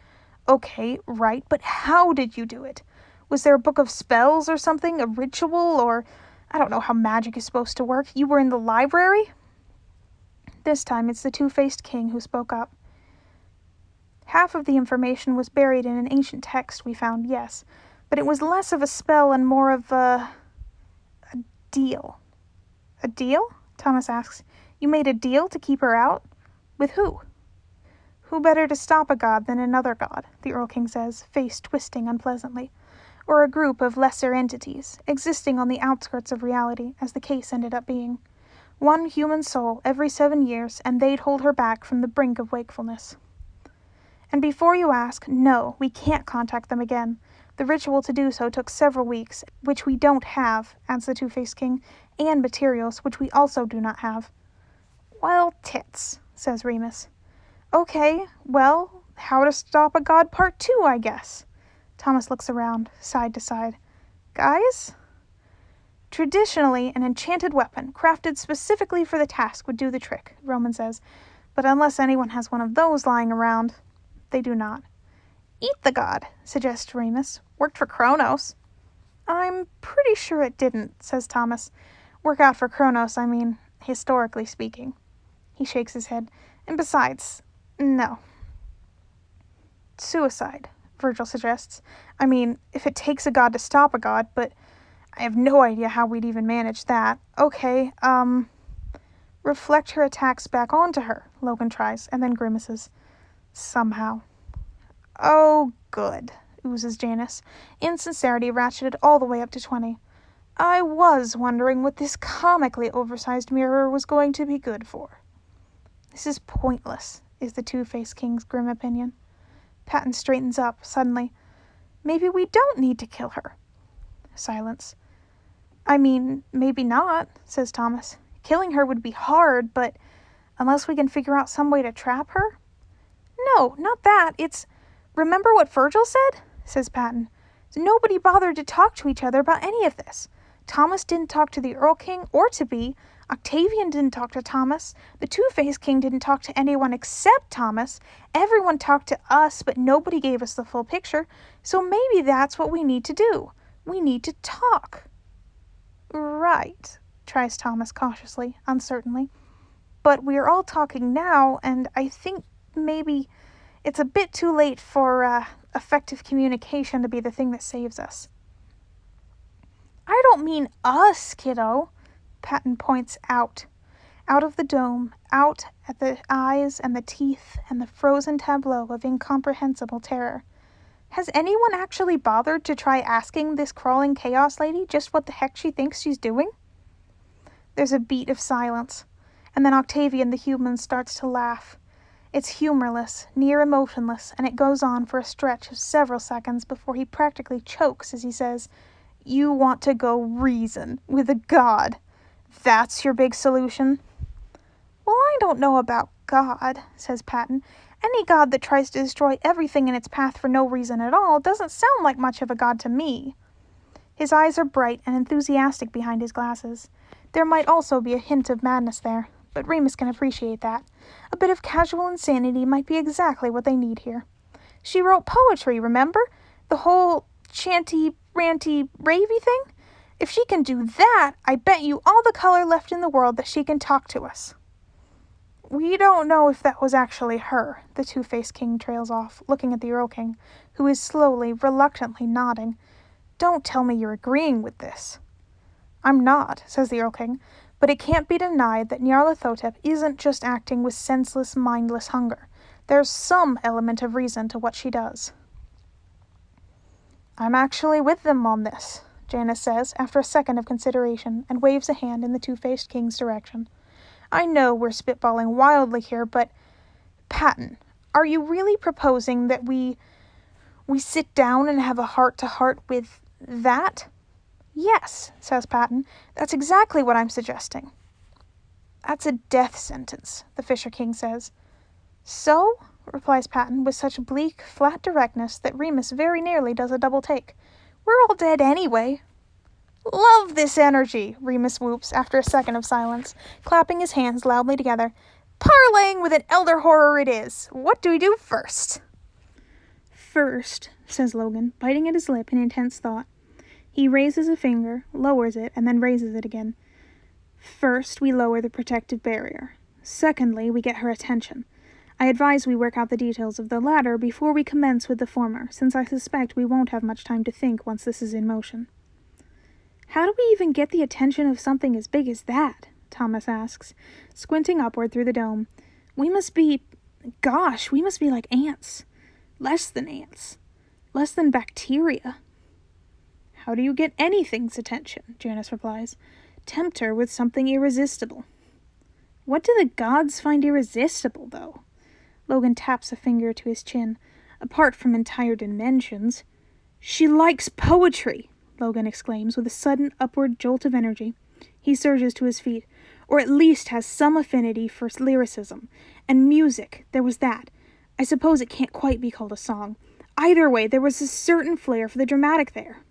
Okay, right, but how did you do it? Was there a book of spells or something, a ritual, or I don't know how magic is supposed to work. You were in the library? This time it's the two-faced king who spoke up. Half of the information was buried in an ancient text we found, yes, but it was less of a spell and more of a deal. A deal? Thomas asks. You made a deal to keep her out? With who? Who better to stop a god than another god, the Earl King says, face twisting unpleasantly, or a group of lesser entities, existing on the outskirts of reality, as the case ended up being. One human soul every 7 years, and they'd hold her back from the brink of wakefulness. And before you ask, no, we can't contact them again. The ritual to do so took several weeks, which we don't have, adds the Two-Faced King, and materials, which we also do not have. Well, tits, says Remus. Okay, well, how to stop a god part 2, I guess. Thomas looks around, side to side. Guys? Traditionally, an enchanted weapon, crafted specifically for the task, would do the trick, Roman says. But unless anyone has one of those lying around, they do not. Eat the god, suggests Remus. Worked for Kronos. I'm pretty sure it didn't, says Thomas. Work out for Kronos, I mean, historically speaking. He shakes his head. And besides, no. Suicide, Virgil suggests. I mean, if it takes a god to stop a god, but I have no idea how we'd even manage that. Okay, reflect her attacks back onto her, Logan tries, and then grimaces. Somehow. Oh, good, oozes Janice, insincerity ratcheted all the way up to 20. I was wondering what this comically oversized mirror was going to be good for. This is pointless, is the Two-Faced King's grim opinion. Patton straightens up, suddenly. Maybe we don't need to kill her. Silence. I mean, maybe not, says Thomas. Killing her would be hard, but unless we can figure out some way to trap her? No, not that. It's... Remember what Virgil said? Says Patton. Nobody bothered to talk to each other about any of this. Thomas didn't talk to the Earl King or to Bee. Octavian didn't talk to Thomas. The Two-Faced King didn't talk to anyone except Thomas. Everyone talked to us, but nobody gave us the full picture. So maybe that's what we need to do. We need to talk. Right, tries Thomas cautiously, uncertainly. But we're all talking now, and I think maybe it's a bit too late for effective communication to be the thing that saves us. I don't mean us, kiddo. Patton points out of the dome, out at the eyes and the teeth and the frozen tableau of incomprehensible terror. Has anyone actually bothered to try asking this crawling chaos lady just what the heck she thinks she's doing? There's a beat of silence, and then Octavian the human starts to laugh. It's humorless, near emotionless, and it goes on for a stretch of several seconds before he practically chokes as he says, You want to go reason with a god. That's your big solution? Well, I don't know about God, says Patton. Any god that tries to destroy everything in its path for no reason at all doesn't sound like much of a god to me. His eyes are bright and enthusiastic behind his glasses. There might also be a hint of madness there, but Remus can appreciate that. A bit of casual insanity might be exactly what they need here. She wrote poetry, remember? The whole chanty, ranty, ravey thing? If she can do that, I bet you all the color left in the world that she can talk to us. We don't know if that was actually her, the Two-Faced King trails off, looking at the Earl King, who is slowly, reluctantly nodding. Don't tell me you're agreeing with this. I'm not, says the Earl King, but it can't be denied that Nyarlathotep isn't just acting with senseless, mindless hunger. There's some element of reason to what she does. I'm actually with them on this, Janice says, after a second of consideration, and waves a hand in the Two-Faced King's direction. I know we're spitballing wildly here, but... Patton, are you really proposing that we sit down and have a heart-to-heart with that? Yes, says Patton. That's exactly what I'm suggesting. That's a death sentence, the Fisher King says. So, replies Patton with such bleak, flat directness that Remus very nearly does a double take. We're all dead anyway. Love this energy, Remus whoops after a second of silence, clapping his hands loudly together. Parlaying with an elder horror it is. What do we do first? First, says Logan, biting at his lip in intense thought. He raises a finger, lowers it, and then raises it again. First, we lower the protective barrier. Secondly, we get her attention. I advise we work out the details of the latter before we commence with the former, since I suspect we won't have much time to think once this is in motion. How do we even get the attention of something as big as that? Thomas asks, squinting upward through the dome. We must be like ants. Less than ants. Less than bacteria. How do you get anything's attention? Janice replies. Tempt her with something irresistible. What do the gods find irresistible, though? Logan taps a finger to his chin. Apart from entire dimensions. She likes poetry, Logan exclaims with a sudden upward jolt of energy. He surges to his feet. Or at least has some affinity for lyricism. And music, there was that. I suppose it can't quite be called a song. Either way, there was a certain flair for the dramatic there.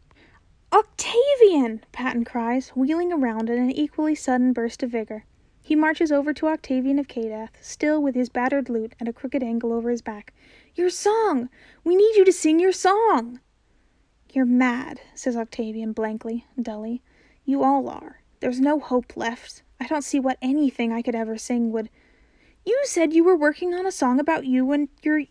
Octavian! Patton cries, wheeling around in an equally sudden burst of vigor. He marches over to Octavian of Cadath, still with his battered lute at a crooked angle over his back. Your song! We need you to sing your song! You're mad, says Octavian blankly, dully. You all are. There's no hope left. I don't see what anything I could ever sing would... You said you were working on a song about you and your,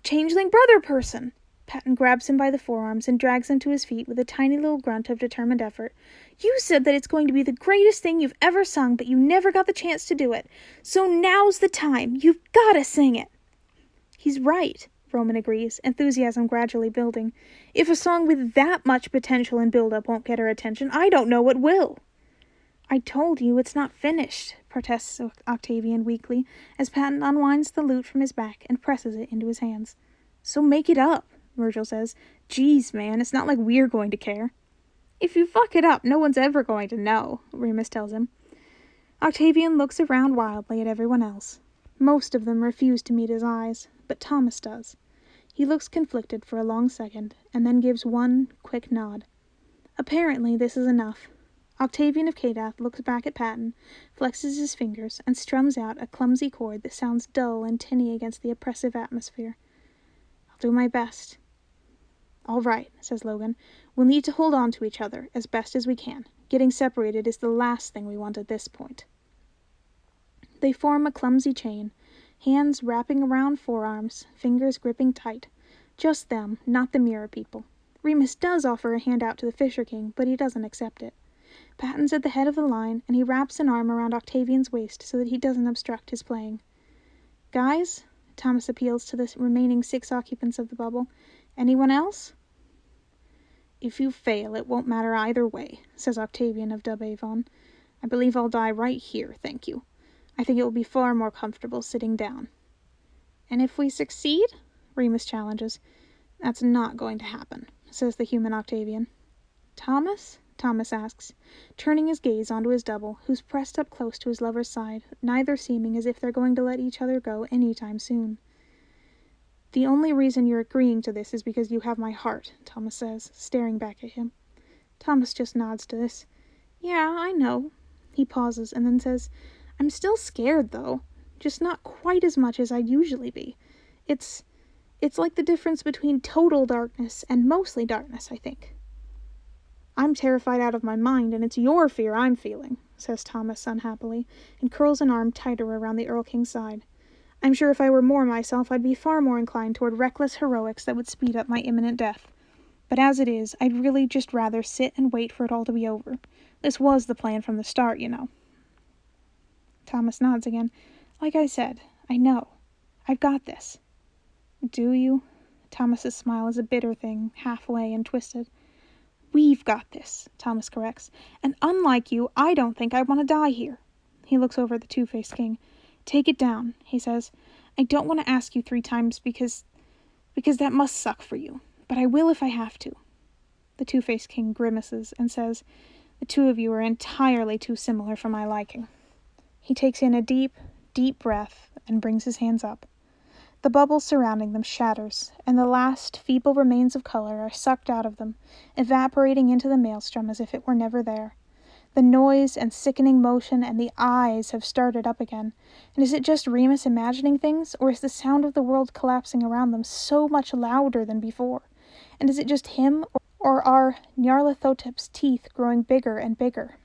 changeling brother person. Patton grabs him by the forearms and drags him to his feet with a tiny little grunt of determined effort. You said that it's going to be the greatest thing you've ever sung, but you never got the chance to do it. So now's the time. You've got to sing it. He's right, Roman agrees, enthusiasm gradually building. If a song with that much potential and build-up won't get her attention, I don't know what will. I told you it's not finished, protests Octavian weakly, as Patton unwinds the lute from his back and presses it into his hands. So make it up, Virgil says. Geez, man, it's not like we're going to care. If you fuck it up, no one's ever going to know, Remus tells him. Octavian looks around wildly at everyone else. Most of them refuse to meet his eyes, but Thomas does. He looks conflicted for a long second, and then gives one quick nod. Apparently this is enough. Octavian of Cadath looks back at Patton, flexes his fingers, and strums out a clumsy chord that sounds dull and tinny against the oppressive atmosphere. I'll do my best. All right, says Logan. We'll need to hold on to each other as best as we can. Getting separated is the last thing we want at this point. They form a clumsy chain, hands wrapping around forearms, fingers gripping tight. Just them, not the mirror people. Remus does offer a hand out to the Fisher King, but he doesn't accept it. Patton's at the head of the line, and he wraps an arm around Octavian's waist so that he doesn't obstruct his playing. Guys, Thomas appeals to the remaining 6 occupants of the bubble. Anyone else? If you fail, it won't matter either way, says Octavian of Dub Avon. I believe I'll die right here, thank you. I think it will be far more comfortable sitting down. And if we succeed? Remus challenges. That's not going to happen, says the human Octavian. Thomas? Thomas asks, turning his gaze onto his double, who's pressed up close to his lover's side, neither seeming as if they're going to let each other go any time soon. The only reason you're agreeing to this is because you have my heart, Thomas says, staring back at him. Thomas just nods to this. Yeah, I know. He pauses and then says, I'm still scared, though. Just not quite as much as I'd usually be. It's like the difference between total darkness and mostly darkness, I think. I'm terrified out of my mind, and it's your fear I'm feeling, says Thomas unhappily, and curls an arm tighter around the Earl King's side. I'm sure if I were more myself, I'd be far more inclined toward reckless heroics that would speed up my imminent death. But as it is, I'd really just rather sit and wait for it all to be over. This was the plan from the start, you know. Thomas nods again. Like I said, I know. I've got this. Do you? Thomas's smile is a bitter thing, halfway and twisted. We've got this, Thomas corrects. And unlike you, I don't think I want to die here. He looks over at the Two-Faced King. Take it down, he says. I don't want to ask you 3 times because that must suck for you. But I will if I have to. The Two-Faced King grimaces and says, The 2 of you are entirely too similar for my liking. He takes in a deep, deep breath and brings his hands up. The bubble surrounding them shatters, and the last feeble remains of color are sucked out of them, evaporating into the maelstrom as if it were never there. The noise and sickening motion and the eyes have started up again. And is it just Remus imagining things, or is the sound of the world collapsing around them so much louder than before? And is it just him, or are Nyarlathotep's teeth growing bigger and bigger?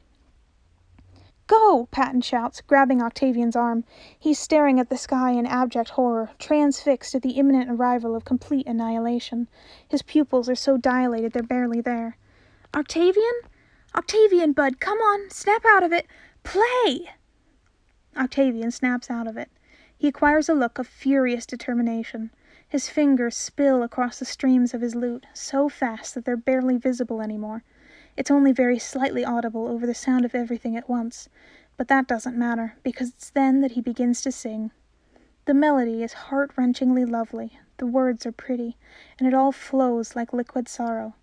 "Go!" Patton shouts, grabbing Octavian's arm. He's staring at the sky in abject horror, transfixed at the imminent arrival of complete annihilation. His pupils are so dilated they're barely there. "Octavian? Octavian, bud, come on, snap out of it. Play!" Octavian snaps out of it. He acquires a look of furious determination. His fingers spill across the streams of his lute, so fast that they're barely visible anymore. It's only very slightly audible over the sound of everything at once, but that doesn't matter, because it's then that he begins to sing. The melody is heart-wrenchingly lovely, the words are pretty, and it all flows like liquid sorrow.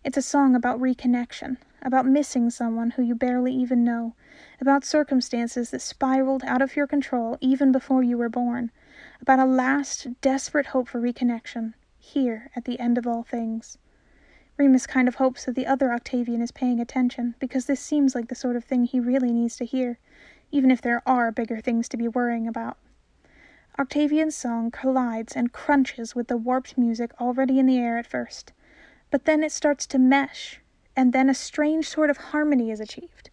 It's a song about reconnection, about missing someone who you barely even know, about circumstances that spiraled out of your control even before you were born, about a last, desperate hope for reconnection, here at the end of all things. Remus kind of hopes that the other Octavian is paying attention, because this seems like the sort of thing he really needs to hear, even if there are bigger things to be worrying about. Octavian's song collides and crunches with the warped music already in the air at first, but then it starts to mesh, and then a strange sort of harmony is achieved.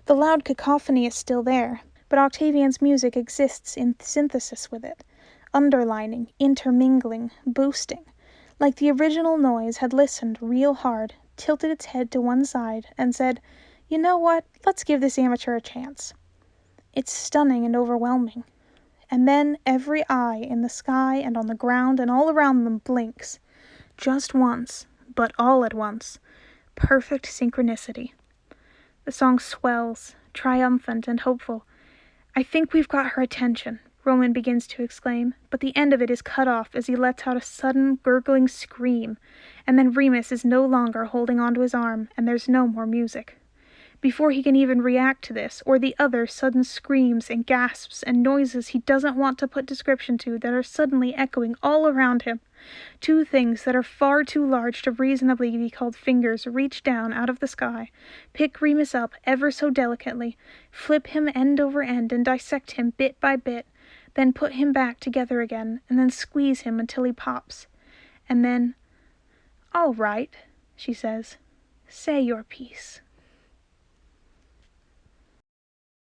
The loud cacophony is still there, but Octavian's music exists in synthesis with it, underlining, intermingling, boosting, like the original noise had listened real hard, tilted its head to one side, and said, "You know what, let's give this amateur a chance." It's stunning and overwhelming. And then every eye in the sky and on the ground and all around them blinks. Just once, but all at once. Perfect synchronicity. The song swells, triumphant and hopeful. "I think we've got her attention," Roman begins to exclaim, but the end of it is cut off as he lets out a sudden, gurgling scream, and then Remus is no longer holding onto his arm, and there's no more music. Before he can even react to this, or the other sudden screams and gasps and noises he doesn't want to put description to that are suddenly echoing all around him, two things that are far too large to reasonably be called fingers reach down out of the sky, pick Remus up ever so delicately, flip him end over end and dissect him bit by bit, then put him back together again, and then squeeze him until he pops. And then, "All right," she says, "say your piece."